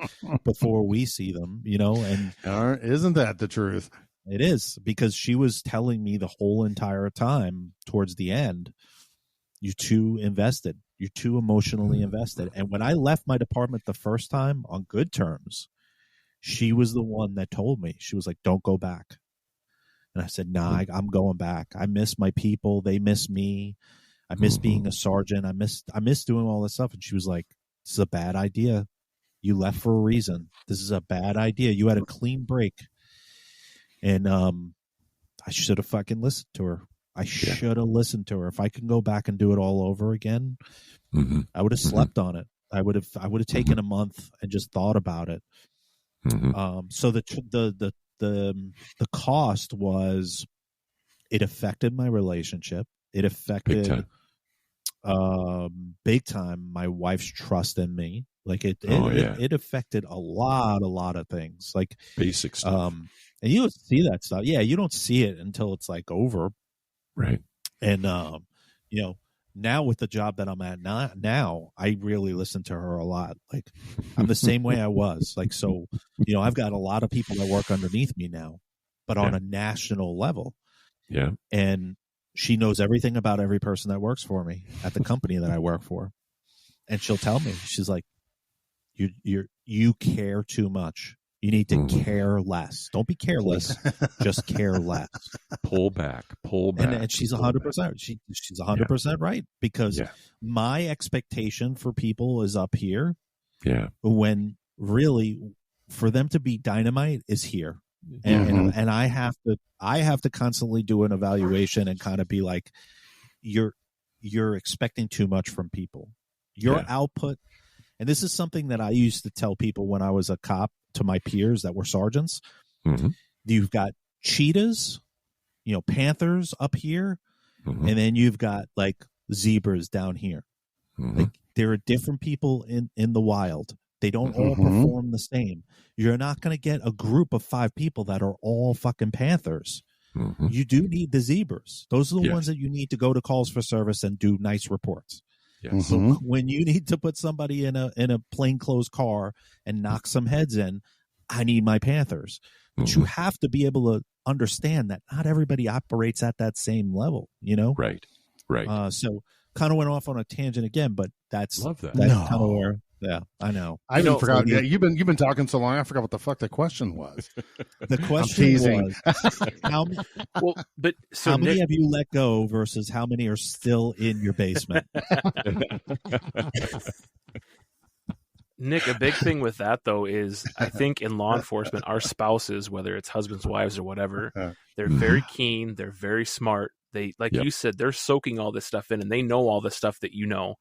before we see them, you know, and Isn't that the truth? it is, because she was telling me the whole entire time towards the end, you're too invested. You're too emotionally invested. And when I left my department the first time on good terms, she was the one that told me. She was like, don't go back. And I said, nah, I'm going back. I miss my people. They miss me. I miss being a sergeant. I miss doing all this stuff. And she was like, this is a bad idea. You left for a reason. This is a bad idea. You had a clean break. And I should have fucking listened to her. I should have listened to her. If I could go back and do it all over again, I would have slept on it. I would have taken a month and just thought about it. So the cost was, it affected my relationship. It affected big time my wife's trust in me. Like it affected a lot of things, like basic stuff. And you don't see that stuff. Yeah, you don't see it until it's like over. Right. And you know, now with the job that I'm at now, I really listen to her a lot. Like, I'm the same way I was. Like, so, you know, I've got a lot of people that work underneath me now, but on a national level. Yeah. And she knows everything about every person that works for me at the company that I work for. And she'll tell me, she's like, you care too much. You need to care less. Don't be careless. Just care less. Pull back. And she's 100%. She's 100% right, because my expectation for people is up here. Yeah. When really, for them to be dynamite is here, and I have to constantly do an evaluation and kind of be like, you're expecting too much from people. Your output, and this is something that I used to tell people when I was a cop, to my peers that were sergeants. You've got cheetahs, you know, panthers up here, and then you've got like zebras down here. Like, there are different people in the wild. They don't all perform the same. You're not going to get a group of 5 people that are all fucking panthers. You do need the zebras. Those are the ones that you need to go to calls for service and do nice reports. Yes. So when you need to put somebody in a plainclothes car and knock some heads in, I need my panthers. But you have to be able to understand that not everybody operates at that same level, you know? Right. So kind of went off on a tangent again, but that's love that. That's kind of where. Yeah, I know. I even forgot. Yeah, you've been talking so long. I forgot what the fuck the question was. The question was, how many have you let go versus how many are still in your basement? Nick, a big thing with that though is, I think in law enforcement, our spouses, whether it's husbands, wives, or whatever, they're very keen. They're very smart. They, like you said, they're soaking all this stuff in, and they know all the stuff that you know.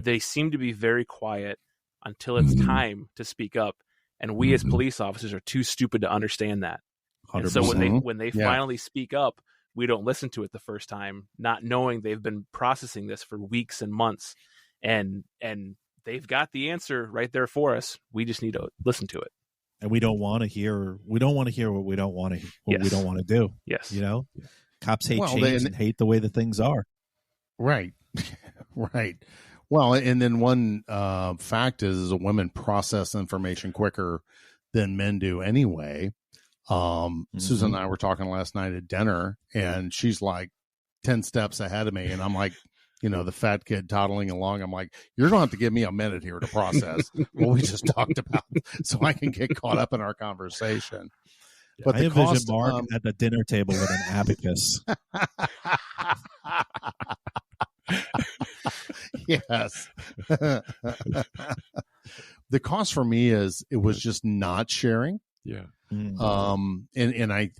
They seem to be very quiet until it's time to speak up, and we as police officers are too stupid to understand that. And so when they finally speak up, we don't listen to it the first time, not knowing they've been processing this for weeks and months, and they've got the answer right there for us. We just need to listen to it. And we don't want to hear what we don't want to we don't want to do. Yes. You know, cops hate change and hate the way that things are. Right. Right. Well, and then one fact is women process information quicker than men do anyway. Susan and I were talking last night at dinner, and she's like 10 steps ahead of me. And I'm like, you know, the fat kid toddling along. I'm like, you're going to have to give me a minute here to process what we just talked about so I can get caught up in our conversation. But I envision Mark at the dinner table with an abacus. Yes. the cost for me is it was just not sharing. Yeah. And I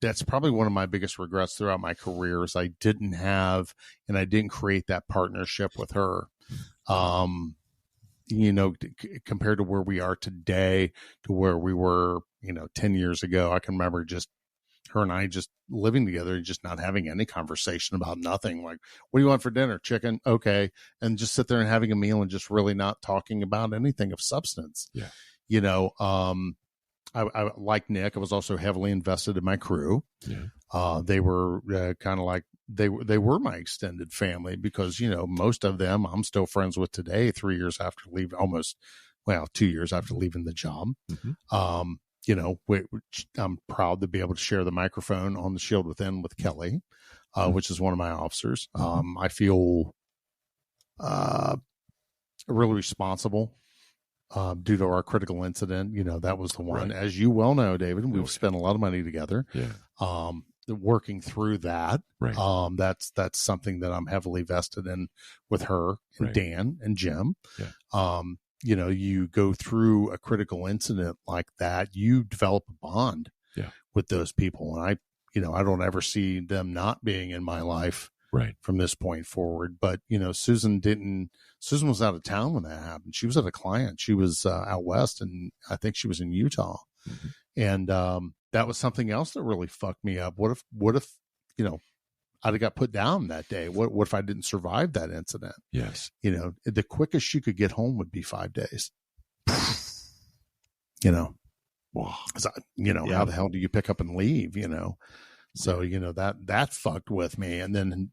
that's probably one of my biggest regrets throughout my career is I didn't create that partnership with her. Compared to where we are today to where we were, 10 years ago, I can remember just her and I just living together and just not having any conversation about nothing. Like, what do you want for dinner? Chicken. Okay. And just sit there and having a meal and just really not talking about anything of substance. Yeah. I like Nick. I was also heavily invested in my crew. Yeah. They were kind of like they were my extended family because most of them I'm still friends with today. 3 years after leaving, 2 years after leaving the job. Mm-hmm. I'm proud to be able to share the microphone on the Shield Within with Kelly, which is one of my officers. I feel really responsible. Due to our critical incident, that was the one. Right. As you well know, David, we've spent a lot of money together. Yeah. Working through that. Right. That's something that I'm heavily vested in with her and Right. Dan and Jim. Yeah. You go through a critical incident like that, you develop a bond with those people. And I don't ever see them not being in my life Right. from this point forward. But, Susan was out of town when that happened. She was at a client. She was out west, and I think she was in Utah. Mm-hmm. And that was something else that really fucked me up. What if I'd have got put down that day? What if I didn't survive that incident? Yes. The quickest you could get home would be 5 days. Wow. How the hell do you pick up and leave? So, that fucked with me. And then,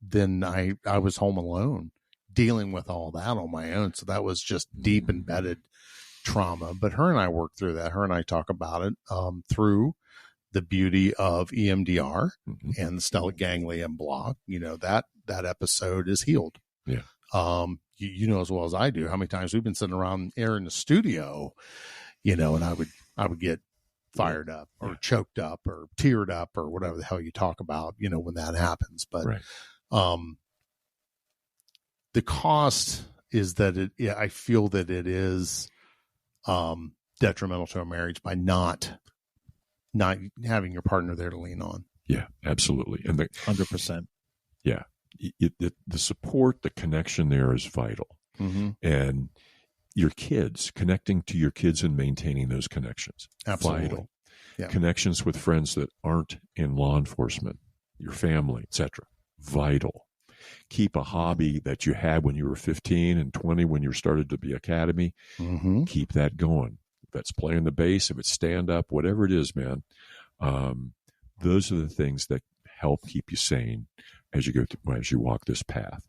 then I was home alone dealing with all that on my own. So that was just deep embedded trauma. But her and I worked through that. Her and I talk about it through the beauty of EMDR and the stellate ganglion block. That episode is healed. Yeah. You know as well as I do how many times we've been sitting around air in the studio, and I would get fired up or choked up or teared up or whatever the hell you talk about, when that happens. But the cost is that I feel that it is detrimental to a marriage by not having your partner there to lean on. Yeah, absolutely. And 100%. Yeah. The support, the connection there is vital. Mm-hmm. And your kids, connecting to your kids and maintaining those connections. Absolutely. Vital. Yeah. Connections with friends that aren't in law enforcement, your family, etc. Vital. Keep a hobby that you had when you were 15 and 20 when you started to be academy. Mm-hmm. Keep that going. If that's playing the bass, if it's stand up, whatever it is, man. Those are the things that help keep you sane as you walk this path.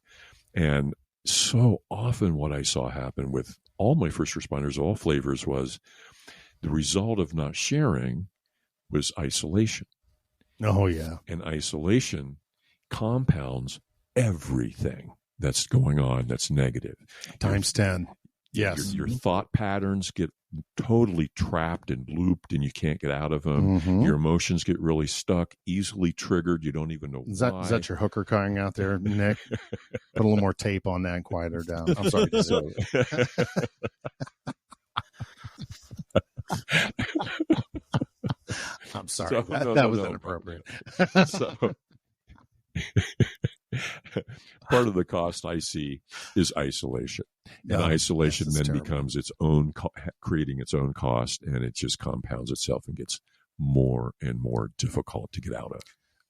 And so often what I saw happen with all my first responders, all flavors, was the result of not sharing was isolation. Oh, yeah. And isolation compounds everything that's going on that's negative. Times 10. Yes. Your thought patterns get totally trapped and looped and you can't get out of them. Mm-hmm. Your emotions get really stuck, easily triggered. You don't even know why. Is that your hooker crying out there, Nick? Put a little more tape on that and quiet her down. I'm sorry. I'm sorry. That was inappropriate. So, part of the cost I see is isolation. And isolation then becomes its own, creating its own cost, and it just compounds itself and gets more and more difficult to get out of.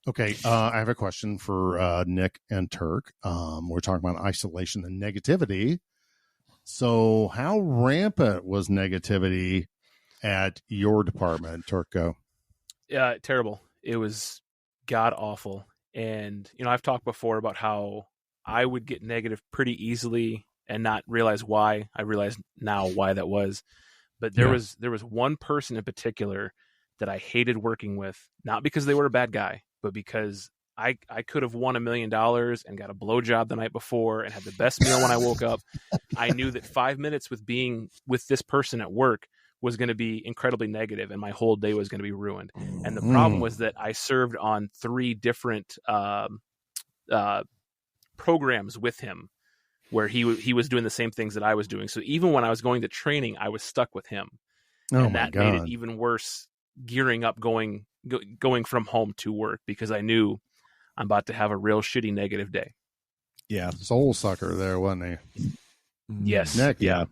Okay, I have a question for Nick and Turk. We're talking about isolation and negativity. So how rampant was negativity at your department, Turko? Yeah, terrible. It was god awful. And, I've talked before about how I would get negative pretty easily and not realize why. I realize now why that was. But there was one person in particular that I hated working with, not because they were a bad guy, but because I could have won $1 million and got a blowjob the night before and had the best meal when I woke up. I knew that 5 minutes with being with this person at work was going to be incredibly negative and my whole day was going to be ruined. And the problem was that I served on 3 different programs with him where he was doing the same things that I was doing. So even when I was going to training, I was stuck with him. Oh And my that made it God. even worse gearing up going from home to work, because I knew I'm about to have a real shitty negative day. Yeah. Soul sucker there, wasn't he? Yes. Nick. Yeah.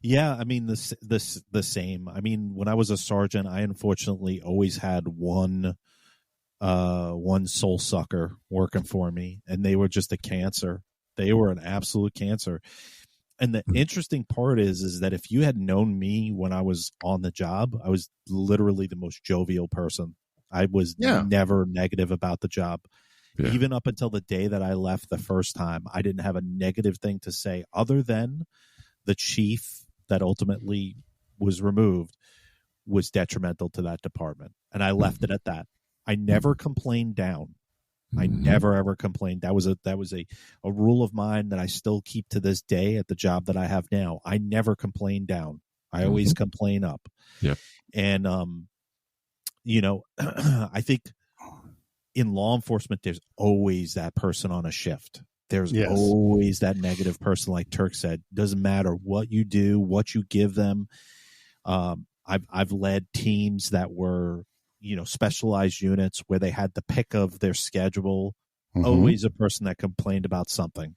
Yeah, I mean the same. I mean, when I was a sergeant, I unfortunately always had one soul sucker working for me, and they were just a cancer. They were an absolute cancer. And the interesting part is that if you had known me when I was on the job, I was literally the most jovial person. I was never negative about the job. Yeah. Even up until the day that I left the first time, I didn't have a negative thing to say other than the chief that ultimately was removed was detrimental to that department. And I left it at that. I never complained down. I never ever complained. That was a rule of mine that I still keep to this day at the job that I have now. I never complain down. I always complain up. Yep. And I think in law enforcement there's always that person on a shift. There's always that negative person, like Turk said. Doesn't matter what you do, what you give them. I've led teams that were, specialized units where they had the pick of their schedule. Always a person that complained about something.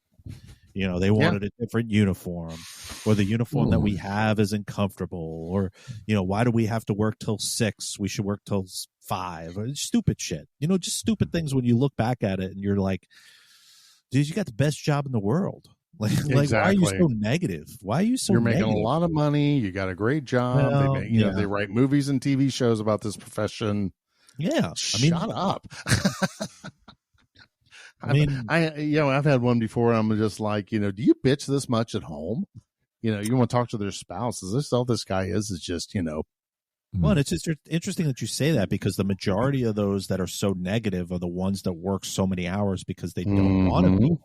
They wanted a different uniform, or the uniform that we have isn't comfortable, or, why do we have to work till 6? We should work till 5, or stupid shit. Just stupid things when you look back at it and you're like, dude, you got the best job in the world. Like, why are you so negative? Why are you so negative? You're making a lot of money. You got a great job. Well, they write movies and TV shows about this profession. Yeah. Shut up. I've had one before. I'm just like, do you bitch this much at home? You want to talk to their spouse. Is this all this guy is just, Well, and it's just interesting that you say that, because the majority of those that are so negative are the ones that work so many hours because they don't want to be.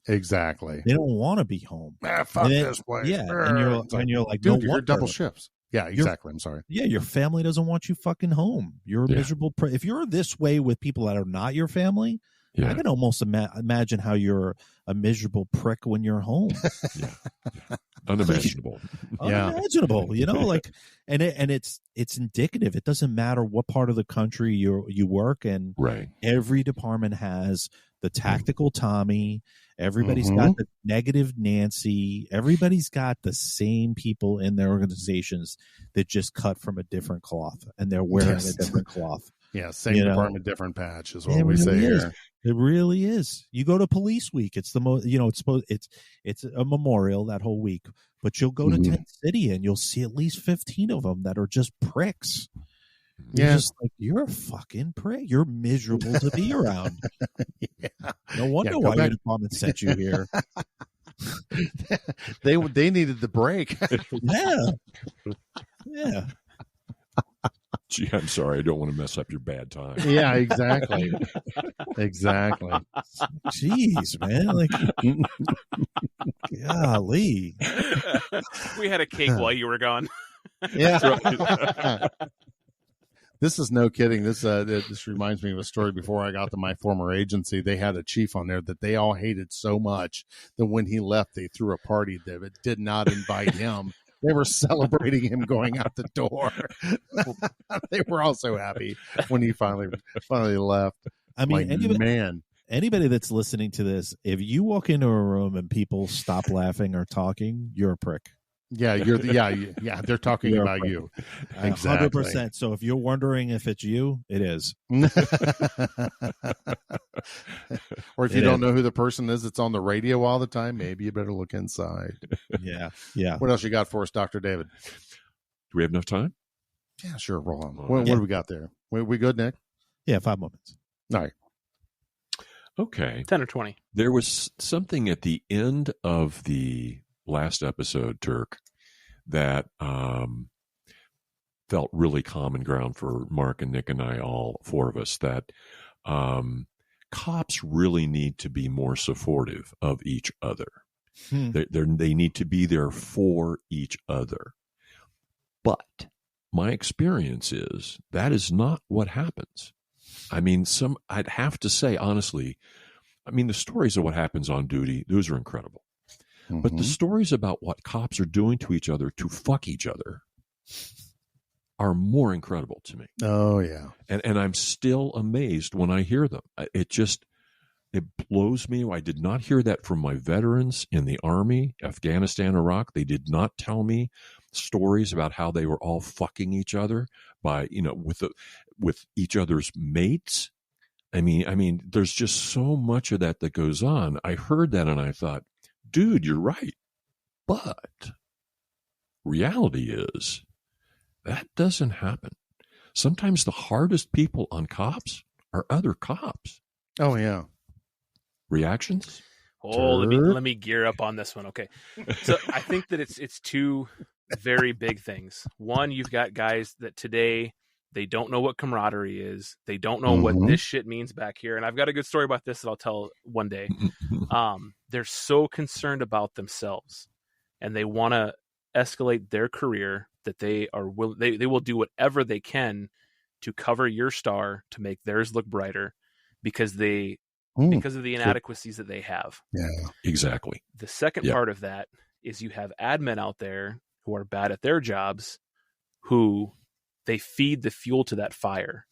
Exactly. They don't want to be home. Fuck this place. Yeah. And you're like, dude, no, you're double shifts. Yeah, exactly. I'm sorry. Yeah, your family doesn't want you fucking home. You're a miserable. If you're this way with people that are not your family, I can almost imagine how you're a miserable prick when you're home. Unimaginable. Unimaginable. And it's indicative. It doesn't matter what part of the country you work in. Right. Every department has the tactical Tommy. Everybody's got the negative Nancy. Everybody's got the same people in their organizations that just cut from a different cloth, and they're wearing a different cloth. Yeah, same department, different patch is what we say here. It really is. You go to Police Week. It's the most. It's a memorial that whole week. But you'll go to Tent City and you'll see at least 15 of them that are just pricks. You're just like, you're a fucking prick. You're miserable to be around. No wonder why your department sent you here. They needed the break. Yeah. Gee, I'm sorry. I don't want to mess up your bad time. Yeah, exactly. Exactly. Jeez, man. Like, golly. We had a cake while you were gone. Yeah. This is no kidding. This reminds me of a story. Before I got to my former agency, they had a chief on there that they all hated so much that when he left, they threw a party that did not invite him. They were celebrating him going out the door. They were all so happy when he finally left. I mean, anybody that's listening to this, if you walk into a room and people stop laughing or talking, you're a prick. Yeah, they're talking about you. Exactly. 100%. So if you're wondering if it's you, it is. Or if you don't know who the person is that's on the radio all the time, maybe you better look inside. Yeah. What else you got for us, Dr. David? Do we have enough time? Yeah, sure. Roll on. What do we got there? We good, Nick? Yeah, 5 moments. All right. Okay. 10 or 20. There was something at the end of the last episode, Turk, that felt really common ground for Mark and Nick and I, all four of us, that cops really need to be more supportive of each other. They need to be there for each other. But my experience is that is not what happens. I mean, I'd have to say, honestly, I mean, the stories of what happens on duty, those are incredible. But the stories about what cops are doing to each other to fuck each other are more incredible to me. Oh, yeah. And I'm still amazed when I hear them. It blows me. I did not hear that from my veterans in the Army, Afghanistan, Iraq. They did not tell me stories about how they were all fucking each other by, with each other's mates. I mean, there's just so much of that goes on. I heard that and I thought, dude, you're right. But reality is that doesn't happen. Sometimes the hardest people on cops are other cops. Oh, yeah. Reactions? Oh, let me gear up on this one. Okay. So I think that it's two very big things. One, you've got guys that today, they don't know what camaraderie is. They don't know what this shit means back here. And I've got a good story about this that I'll tell one day. They're so concerned about themselves and they want to escalate their career that they will do whatever they can to cover your star to make theirs look brighter because of the inadequacies that they have. Yeah, exactly. The second part of that is you have admin out there who are bad at their jobs who they feed the fuel to that fire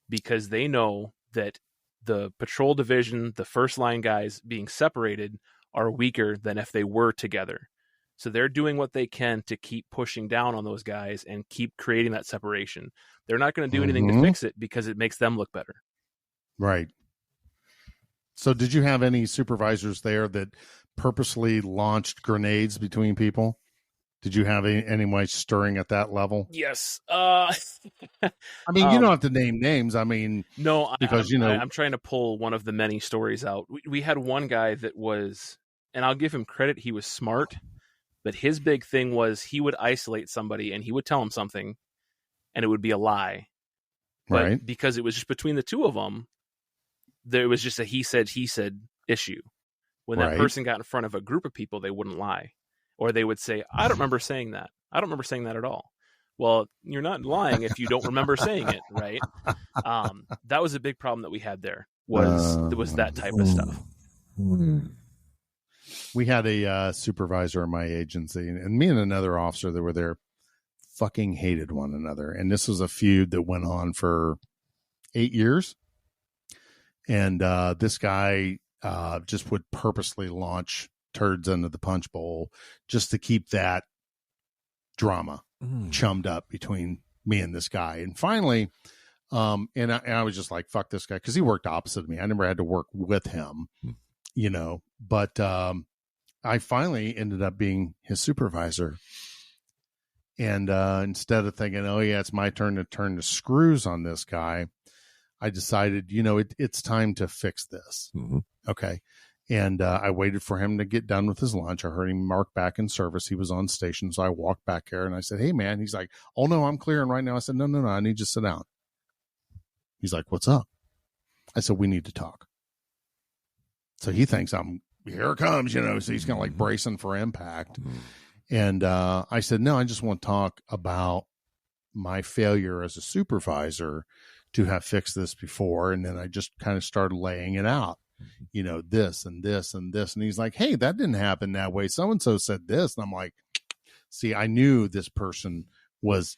because they know that the patrol division, the first line guys being separated are weaker than if they were together. So they're doing what they can to keep pushing down on those guys and keep creating that separation. They're not going to do anything to fix it because it makes them look better. Right. So did you have any supervisors there that purposely launched grenades between people? Did you have anyone stirring at that level? Yes. I mean, you don't have to name names. I mean, no, because I'm trying to pull one of the many stories out. We had one guy that was, and I'll give him credit, he was smart, but his big thing was he would isolate somebody and he would tell them something, and it would be a lie. But because it was just between the two of them, there was just a he said issue. When that person got in front of a group of people, they wouldn't lie. Or they would say, I don't remember saying that. I don't remember saying that at all. Well, you're not lying if you don't remember saying it, right? That was a big problem that we had there, was that type of stuff. We had a supervisor in my agency, and me and another officer that were there fucking hated one another. And this was a feud that went on for 8 years. And this guy just would purposely launch turds into the punch bowl just to keep that drama chummed up between me and this guy. And finally, and I was just like, fuck this guy, because he worked opposite of me. I never had to work with him, but I finally ended up being his supervisor. And instead of thinking, oh yeah, it's my turn to turn the screws on this guy, I decided, it's time to fix this. Okay. And I waited for him to get done with his lunch. I heard him mark back in service. He was on station. So I walked back there and I said, hey, man. He's like, oh, no, I'm clearing right now. I said, no, I need you to sit down. He's like, what's up? I said, we need to talk. So he thinks here it comes, so he's kind of like bracing for impact. And I said, no, I just want to talk about my failure as a supervisor to have fixed this before. And then I just kind of started laying it out. This and this and this. And he's like, hey, that didn't happen that way. So-and-so said this. And I'm like, see, I knew this person was,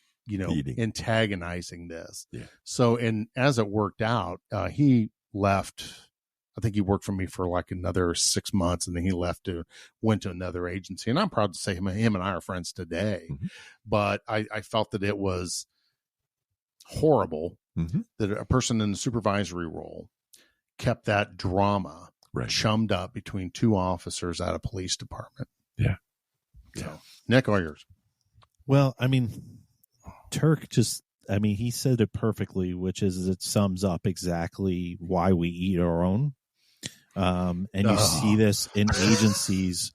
antagonizing this. Yeah. So, and as it worked out, he left. I think he worked for me for like another 6 months, and then he went to another agency. And I'm proud to say him and I are friends today. But I felt that it was horrible that a person in the supervisory role kept that drama chummed up between two officers at a police department. Yeah. So, Nick, all yours. Well, I mean, Turk he said it perfectly, which is it sums up exactly why we eat our own. And you see this in agencies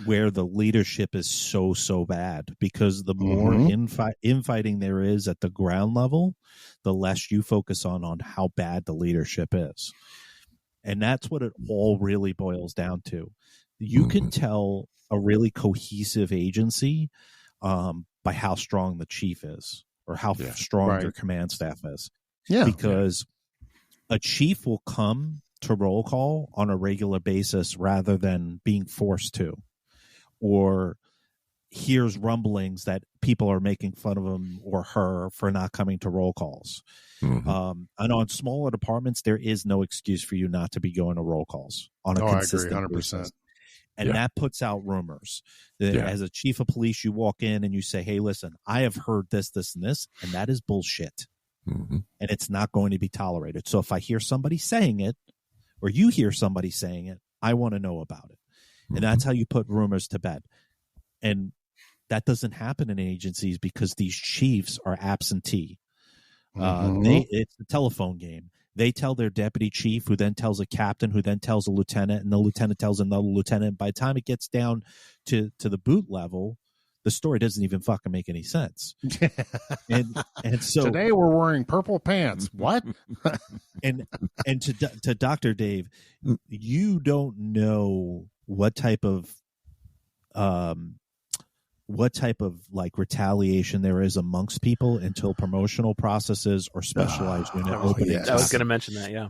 where the leadership is so bad, because the more infighting there is at the ground level, the less you focus on how bad the leadership is. And that's what it all really boils down to. You can tell a really cohesive agency by how strong the chief is, or how strong your command staff is. Yeah. Because a chief will come to roll call on a regular basis rather than being forced to, or hears rumblings that people are making fun of him or her for not coming to roll calls. And on smaller departments, there is no excuse for you not to be going to roll calls on a consistent I agree, 100%. basis. And that puts out rumors. As a chief of police, you walk in and you say, hey, listen, I have heard this, this, and this, and that is bullshit. And it's not going to be tolerated. So if I hear somebody saying it, or you hear somebody saying it, I want to know about it. And that's how you put rumors to bed. And that doesn't happen in agencies because these chiefs are absentee. It's a telephone game. They tell their deputy chief, who then tells a captain, who then tells a lieutenant, and the lieutenant tells another lieutenant. By the time it gets down to the boot level, the story doesn't even fucking make any sense. and so today we're wearing purple pants. What? and to Dr. Dave, you don't know what type of like retaliation there is amongst people until promotional processes or specialized unit openings. I was going to mention that, yeah.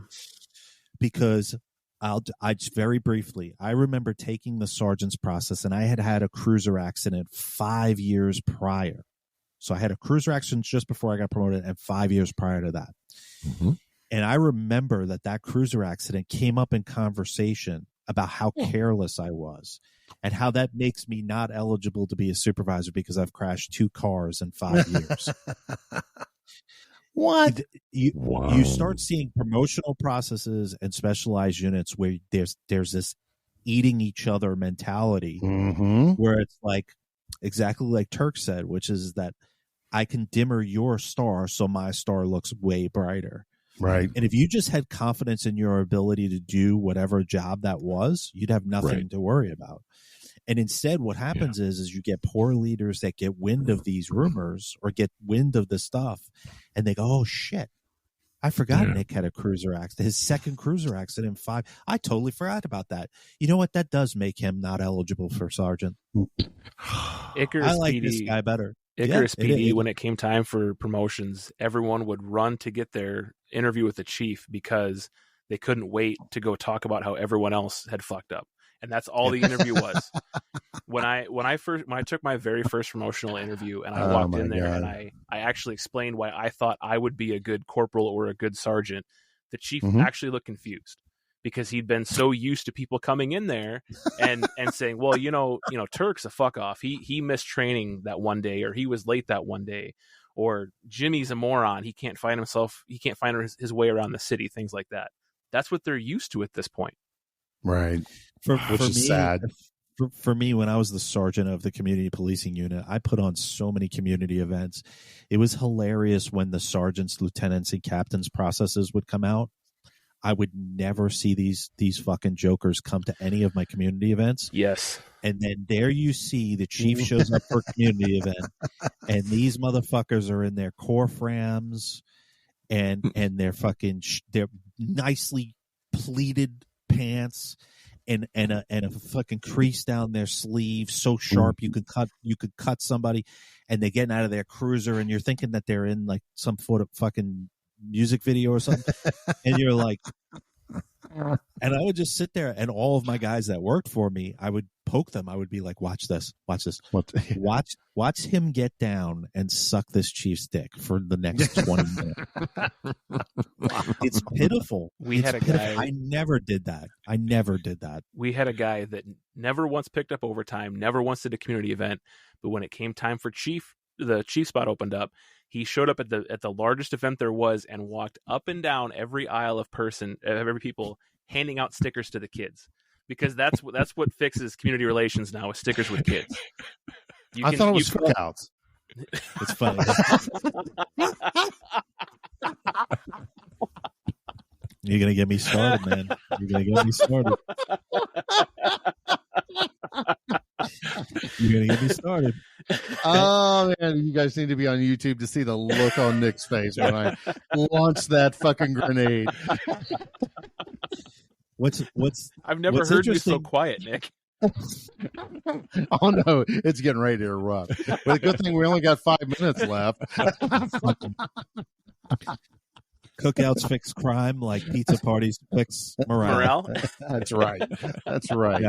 Because I just very briefly, I remember taking the sergeant's process, and I had a cruiser accident 5 years prior. So I had a cruiser accident just before I got promoted, and 5 years prior to that. And I remember that cruiser accident came up in conversation about how careless I was. And how that makes me not eligible to be a supervisor because I've crashed 2 cars in 5 years. What? You start seeing promotional processes and specialized units where there's this eating each other mentality, where it's like exactly like Turk said, which is that I can dimmer your star so my star looks way brighter. Right. And if you just had confidence in your ability to do whatever job that was, you'd have nothing to worry about. And instead, what happens is you get poor leaders that get wind of these rumors or get wind of the stuff, and they go, oh, shit. I forgot Nick had a cruiser accident, his second cruiser accident in 5. I totally forgot about that. You know what? That does make him not eligible for sergeant. Icarus I like PD, this guy better. Icarus PD, when it came time for promotions, everyone would run to get their interview with the chief because they couldn't wait to go talk about how everyone else had fucked up. And that's all the interview was. When I took my very first promotional interview and I walked in there and I actually explained why I thought I would be a good corporal or a good sergeant, the chief actually looked confused because he'd been so used to people coming in there and saying, well, you know, Turk's a fuck off. He missed training that one day, or he was late that one day, or Jimmy's a moron. He can't find his way around the city, things like that. That's what they're used to at this point. Right. Which is sad. For me, when I was the sergeant of the community policing unit, I put on so many community events. It was hilarious when the sergeants, lieutenants, and captains' processes would come out. I would never see these fucking jokers come to any of my community events. Yes. And then there you see the chief shows up for a community event, and these motherfuckers are in their core frams and their fucking their nicely pleated pants and a fucking crease down their sleeve so sharp you could cut somebody, and they're getting out of their cruiser and you're thinking that they're in like some sort of fucking music video or something. And you're like, and I would just sit there, and all of my guys that worked for me, I would poke them. I would be like, watch this. Watch him get down and suck this chief's dick for the next 20 minutes. It's pitiful. I never did that. We had a guy that never once picked up overtime, never once did a community event, but when it came time for the chief spot opened up, he showed up at the largest event there was and walked up and down every aisle of every people, handing out stickers to the kids, because that's what fixes community relations now, is stickers with kids. I thought it was cookouts. It's funny. You're gonna get me started, man. You're gonna get me started. Oh man, you guys need to be on YouTube to see the look on Nick's face when I launched that fucking grenade. I've never heard you so quiet, Nick. Oh no, it's getting ready to erupt. But a good thing we only got 5 minutes left. Cookouts fix crime like pizza parties fix morale. That's right. That's right.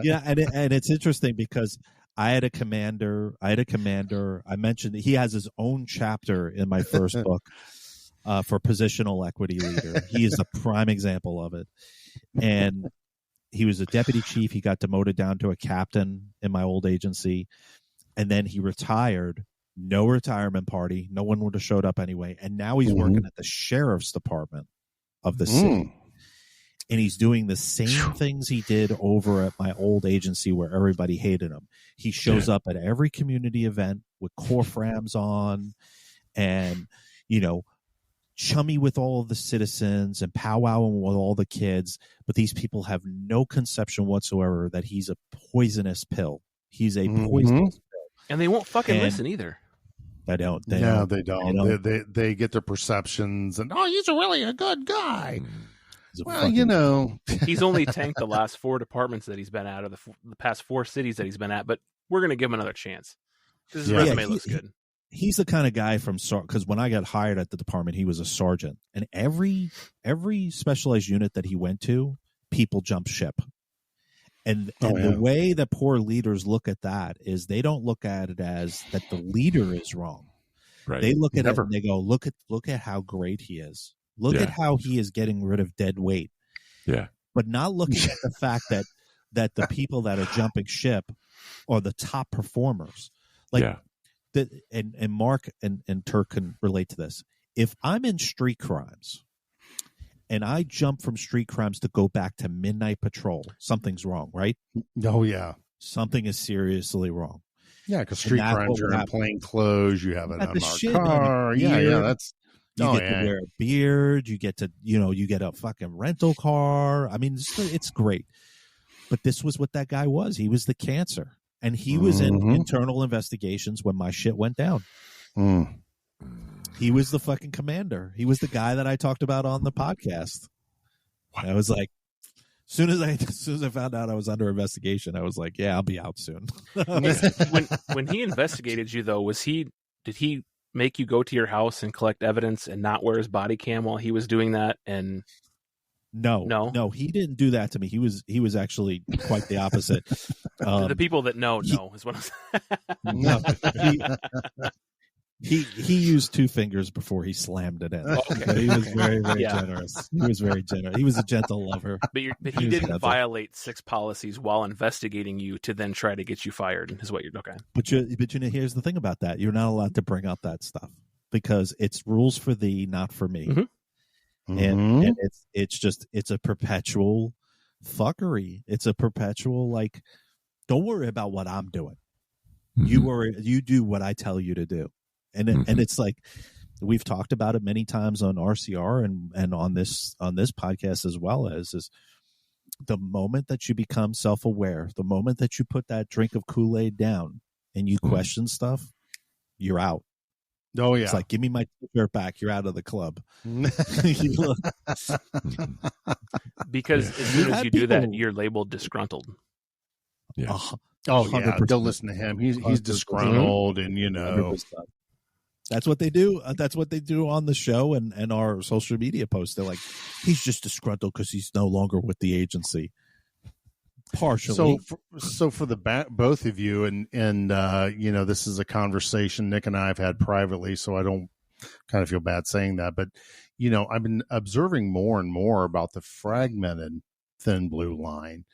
Yeah, and it's interesting because I had a commander. I mentioned that he has his own chapter in my first book for positional equity leader. He is a prime example of it. And he was a deputy chief. He got demoted down to a captain in my old agency. And then he retired. No retirement party. No one would have showed up anyway. And now he's working at the sheriff's department of the city. And he's doing the same things he did over at my old agency where everybody hated him. He shows up at every community event with corframs on and, chummy with all of the citizens and powwowing with all the kids. But these people have no conception whatsoever that he's a poisonous pill. He's a poisonous pill. And they won't fucking listen either. They don't. They don't. They get their perceptions and, he's really a good guy. Well, he's only tanked the last 4 departments that he's been at, or the past 4 cities that he's been at, but we're going to give him another chance. His resume looks good. He's the kind of guy because when I got hired at the department, he was a sergeant, and every specialized unit that he went to, people jumped ship. And the way that poor leaders look at that is they don't look at it as that the leader is wrong. Right. They look at it and they go, look at how great he is. Look at how he is getting rid of dead weight. Yeah. But not looking at the fact that the people that are jumping ship are the top performers. And Mark and Turk can relate to this. If I'm in street crimes and I jump from street crimes to go back to midnight patrol, something's wrong, right? Oh, yeah. Something is seriously wrong. Yeah, because street crimes are in plain clothes. You have an unmarked car. Yeah, that's... You get to wear a beard. You get to, you get a fucking rental car. I mean, it's great. But this was what that guy was. He was the cancer. And he was in internal investigations when my shit went down. He was the fucking commander. He was the guy that I talked about on the podcast. I was like, as soon as I found out I was under investigation, I was like, yeah, I'll be out soon. when he investigated you, though, did he make you go to your house and collect evidence and not wear his body cam while he was doing that? And no, he didn't do that to me. He was actually quite the opposite. The people that know is what I'm saying. He used 2 fingers before he slammed it in. Okay. He was very, very generous. He was very generous. He was a gentle lover. But he didn't violate 6 policies while investigating you to then try to get you fired, is what you're okay. But here's the thing about that. You're not allowed to bring up that stuff because it's rules for thee, not for me. And it's a perpetual fuckery. It's a perpetual, don't worry about what I'm doing. You do what I tell you to do. And it's like we've talked about it many times on RCR and on this podcast as well is the moment that you become self-aware, the moment that you put that drink of Kool-Aid down and you question stuff, you're out. Oh yeah, it's like give me my t-shirt back. You're out of the club. Because as soon as you do that, you're labeled disgruntled. Yeah. Oh yeah, don't listen to him. He's disgruntled, and 100%. That's what they do. That's what they do on the show and our social media posts. They're like, he's just disgruntled because he's no longer with the agency. Partially. So for the both of you, and this is a conversation Nick and I have had privately, so I don't kind of feel bad saying that, but I've been observing more and more about the fragmented thin blue line.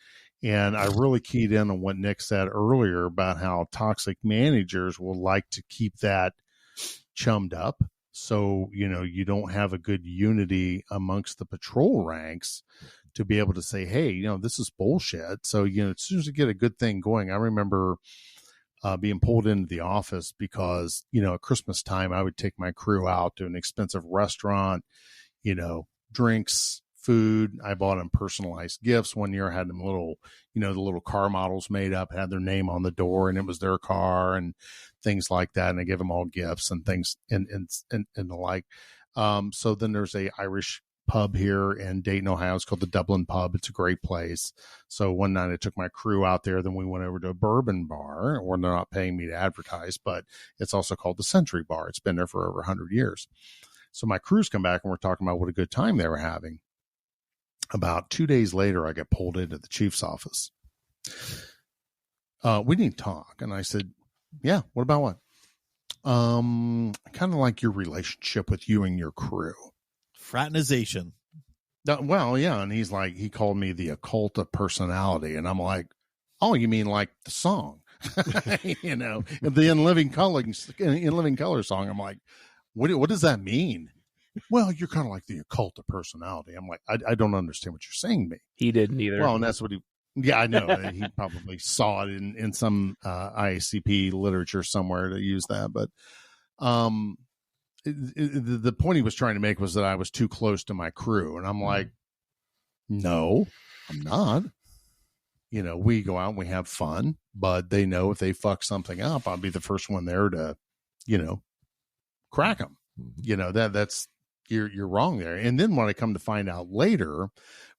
And I really keyed in on what Nick said earlier about how toxic managers will like to keep that chummed up. So, you don't have a good unity amongst the patrol ranks to be able to say, hey, this is bullshit. So, as soon as you get a good thing going, I remember being pulled into the office because, at Christmas time, I would take my crew out to an expensive restaurant, drinks, food. I bought them personalized gifts. One year I had them little, the little car models made up, had their name on the door, and it was their car and things like that. And I give them all gifts and things and the like. So then there's a Irish pub here in Dayton, Ohio. It's called the Dublin Pub. It's a great place. So one night I took my crew out there. Then we went over to a bourbon bar, where they're not paying me to advertise, but it's also called the Century Bar. It's been there for over 100 years. So my crews come back and we're talking about what a good time they were having. About 2 days later, I get pulled into the chief's office. We need to talk. And I said, yeah, what about what? Kind of like your relationship with you and your crew. Fraternization. Well, yeah. And he's like, he called me the occult of personality. And I'm like, oh, you mean like the song, you know, the In Living Color song. I'm like, what does that mean? Well, you're kind of like the occult of personality. I'm like, I don't understand what you're saying to me. He didn't either. Well, and that's what yeah, I know. He probably saw it in some ICP literature somewhere to use that. But the point he was trying to make was that I was too close to my crew. And I'm like, no, I'm not. You know, we go out and we have fun, but they know if they fuck something up, I'll be the first one there to, you know, crack them. You know, that's, you're wrong there. And then what I come to find out later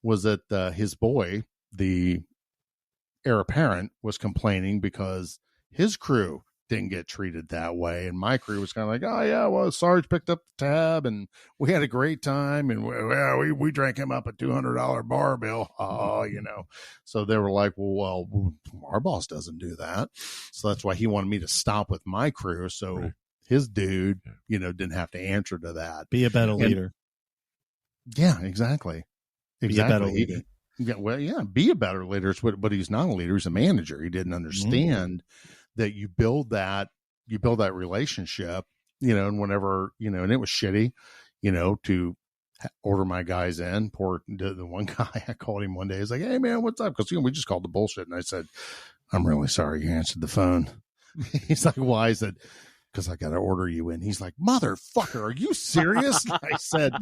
was that his boy, the heir apparent, was complaining because his crew didn't get treated that way. And my crew was kind of like, oh yeah, well, Sarge picked up the tab and we had a great time. And we drank him up a $200 bar bill. Oh, you know, so they were like, well, our boss doesn't do that. So that's why he wanted me to stop with my crew. So right. His dude, you know, didn't have to answer to that. Be a better leader. Yeah, exactly. Be a better leader. Be a better leader. But he's not a leader. He's a manager. He didn't understand that you build that relationship, you know, and whenever, you know, and it was shitty, you know, to order my guys in. Poor the one guy, I called him one day. He's like, hey man, what's up? Because, you know, we just called the bullshit. And I said, I'm really sorry you answered the phone. He's like, why? I said, because I got to order you in. He's like, motherfucker, are you serious? I said,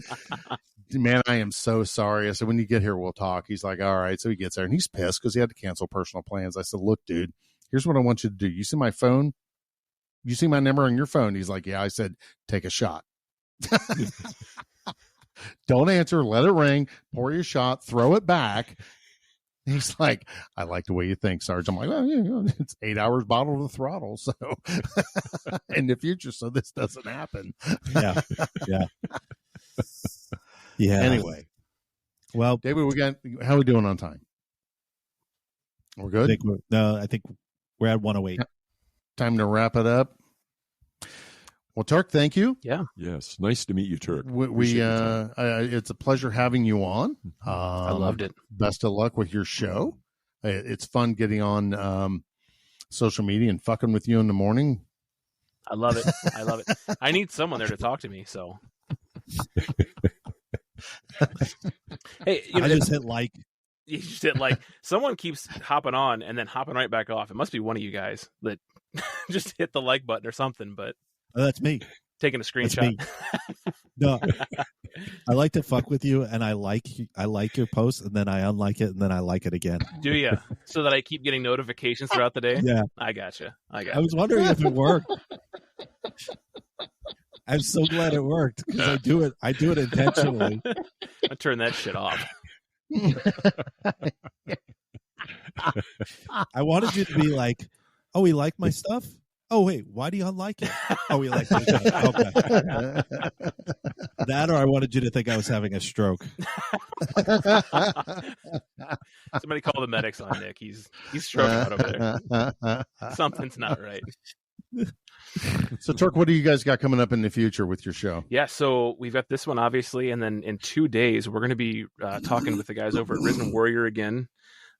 man, I am so sorry. I said, when you get here, we'll talk. He's like, all right. So he gets there and he's pissed because he had to cancel personal plans. I said, look, dude, here's what I want you to do. You see my phone? You see my number on your phone? He's like, yeah. I said, take a shot. Don't answer. Let it ring. Pour your shot. Throw it back. He's like, I like the way you think, Sarge. I'm like, well, you know, it's 8 hours bottle to the throttle. So in the future, so this doesn't happen. Yeah. Anyway. Well, David, how are we doing on time? We're good? I think we're at 108. Time to wrap it up. Well, Turk, thank you. Yeah. Yes. Nice to meet you, Turk. It's a pleasure having you on. I loved it. Best of luck with your show. It's fun getting on social media and fucking with you in the morning. I love it. I need someone there to talk to me. So, hey, you know, I just hit like. You just hit like. Someone keeps hopping on and then hopping right back off. It must be one of you guys that just hit the like button or something. But that's me. Taking a screenshot. No, I like to fuck with you, and I like your post, and then I unlike it, and then I like it again. Do you? So that I keep getting notifications throughout the day? Yeah. I gotcha. I was wondering if it worked. I'm so glad it worked because I do it intentionally. I turn that shit off. I wanted you to be like, oh, he liked my stuff? Oh, wait, why do you unlike it? Oh, he liked my stuff. Okay. That, or I wanted you to think I was having a stroke. Somebody call the medics on Nick. He's stroking out over there. Something's not right. So, Turk, what do you guys got coming up in the future with your show? Yeah, so we've got this one, obviously, and then in 2 days, we're going to be talking with the guys over at Risen Warrior again.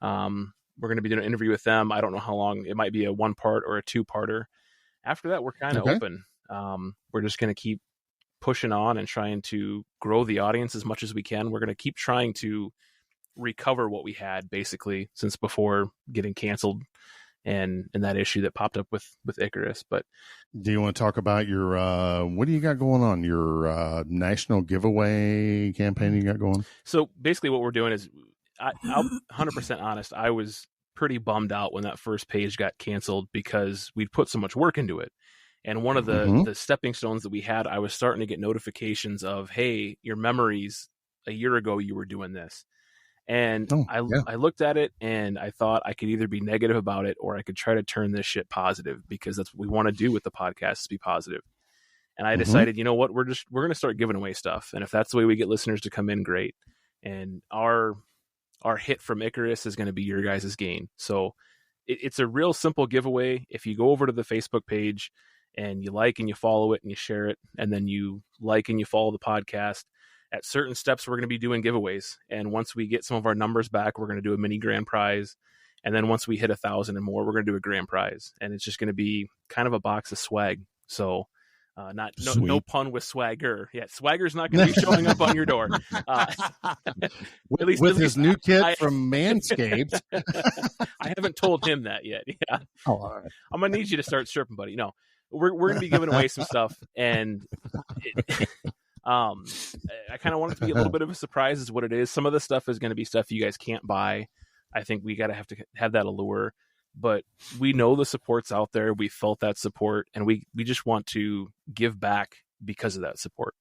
We're going to be doing an interview with them. I don't know how long. It might be a 1-part or a 2-parter. After that, we're kind of open. We're just going to keep pushing on and trying to grow the audience as much as we can. We're going to keep trying to recover what we had, basically, since before getting canceled and that issue that popped up with Icarus. But do you want to talk about your what do you got going on, your national giveaway campaign you got going? So basically what we're doing is I'll 100% honest, I was pretty bummed out when that first page got canceled because we'd put so much work into it. And one of the stepping stones that we had, I was starting to get notifications of, hey, your memories a year ago, you were doing this. And I looked at it and I thought I could either be negative about it or I could try to turn this shit positive, because that's what we want to do with the podcast, is be positive. And I decided, you know what, we're going to start giving away stuff. And if that's the way we get listeners to come in, great. And our hit from Icarus is going to be your guys' gain. So it's a real simple giveaway. If you go over to the Facebook page and you like and you follow it and you share it, and then you like and you follow the podcast, at certain steps, we're going to be doing giveaways. And once we get some of our numbers back, we're going to do a mini grand prize. And then once we hit 1,000 and more, we're going to do a grand prize. And it's just going to be kind of a box of swag. So no pun with swagger. Yeah, swagger's not going to be showing up on your door. With his new kit from Manscaped. I haven't told him that yet. Yeah. Oh, all right. I'm going to need you to start stripping, buddy. No, we're going to be giving away some stuff. And I kind of want it to be a little bit of a surprise is what it is. Some of the stuff is going to be stuff you guys can't buy. I think we got to have that allure. But we know the support's out there. We felt that support, and we just want to give back because of that support.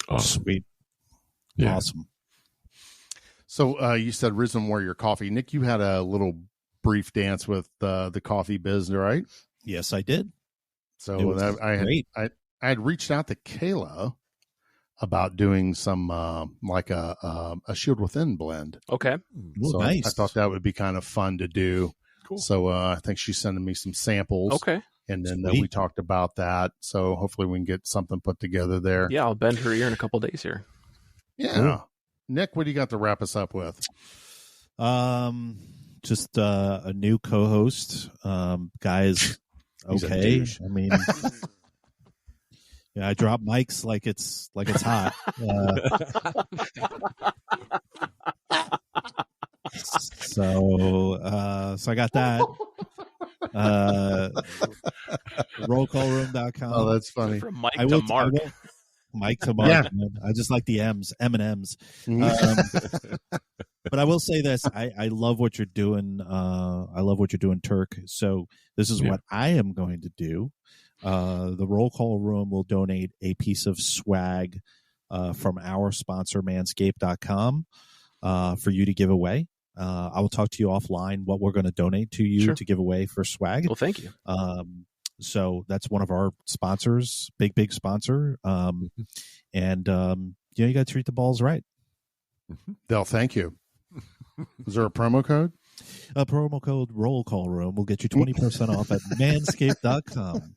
Oh, sweet. Yeah. Awesome. So you said Risen Warrior Coffee. Nick, you had a little brief dance with the coffee biz, right? Yes, I did. So I had reached out to Kayla about doing some like a Shield Within blend. Okay. So nice. I thought that would be kind of fun to do. Cool. So I think she's sending me some samples. Okay. And then we talked about that. So hopefully we can get something put together there. Yeah, I'll bend her ear in a couple days here. Yeah. Cool. Nick, what do you got to wrap us up with? Just a new co-host. Guys, okay. I mean, yeah, I drop mics like it's hot. So I got that. Rollcallroom.com. Oh, that's funny. From Mike to Mark. Mike to Mark. Yeah. I just like the M's, M&M's. But I will say this. I love what you're doing. I love what you're doing, Turk. So this is what I am going to do. The Roll Call Room will donate a piece of swag from our sponsor, manscaped.com, for you to give away. I will talk to you offline what we're going to donate to you to give away for swag. Well, thank you. So that's one of our sponsors, big sponsor. And you got to treat the balls right. Del, thank you. Is there a promo code? A promo code Roll Call Room will get you 20% off at manscaped.com.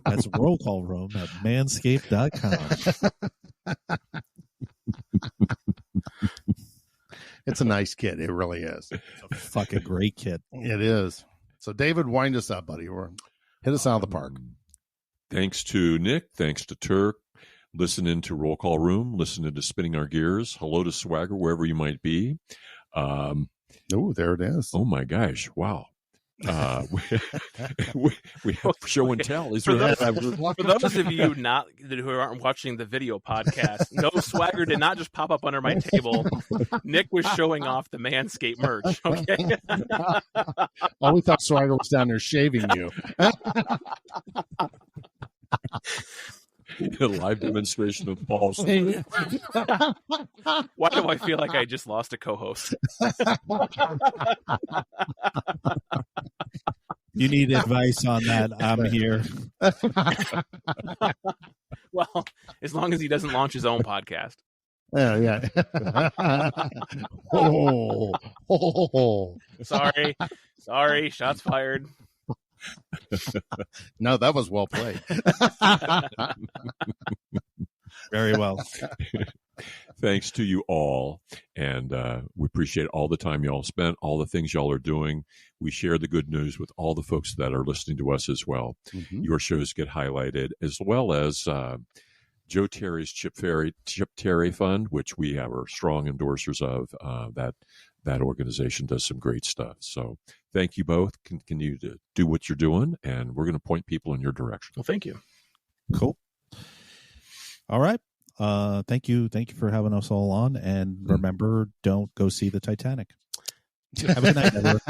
That's Roll Call Room at manscaped.com. It's a nice kit. It really is. It's a fucking great kit. It is. So, David, wind us up, buddy. Hit us out of the park. Thanks to Nick. Thanks to Turk. Listening to Roll Call Room. Listening to Spinning Our Gears. Hello to Swagger, wherever you might be. Oh, there it is. Oh, my gosh. Wow. We have show and tell. For those of you who aren't watching the video podcast, no, Swagger did not just pop up under my table. Nick was showing off the Manscaped merch. Okay. Oh, we thought Swagger was down there shaving you. A live demonstration of balls. Why do I feel like I just lost a co-host? You need advice on that, I'm here. Well, as long as he doesn't launch his own podcast. Yeah. Sorry, shots fired. No, that was well played. Very well. Thanks to you all. And we appreciate all the time y'all spent, all the things y'all are doing. We share the good news with all the folks that are listening to us as well. Mm-hmm. Your shows get highlighted, as well as Joe Terry's Chip Terry Fund, which we are strong endorsers of. That organization does some great stuff. So thank you both. Continue to do what you're doing, and we're going to point people in your direction. Well, thank you. Cool. All right. Thank you for having us all on. And remember, don't go see the Titanic. Have a good night, everyone.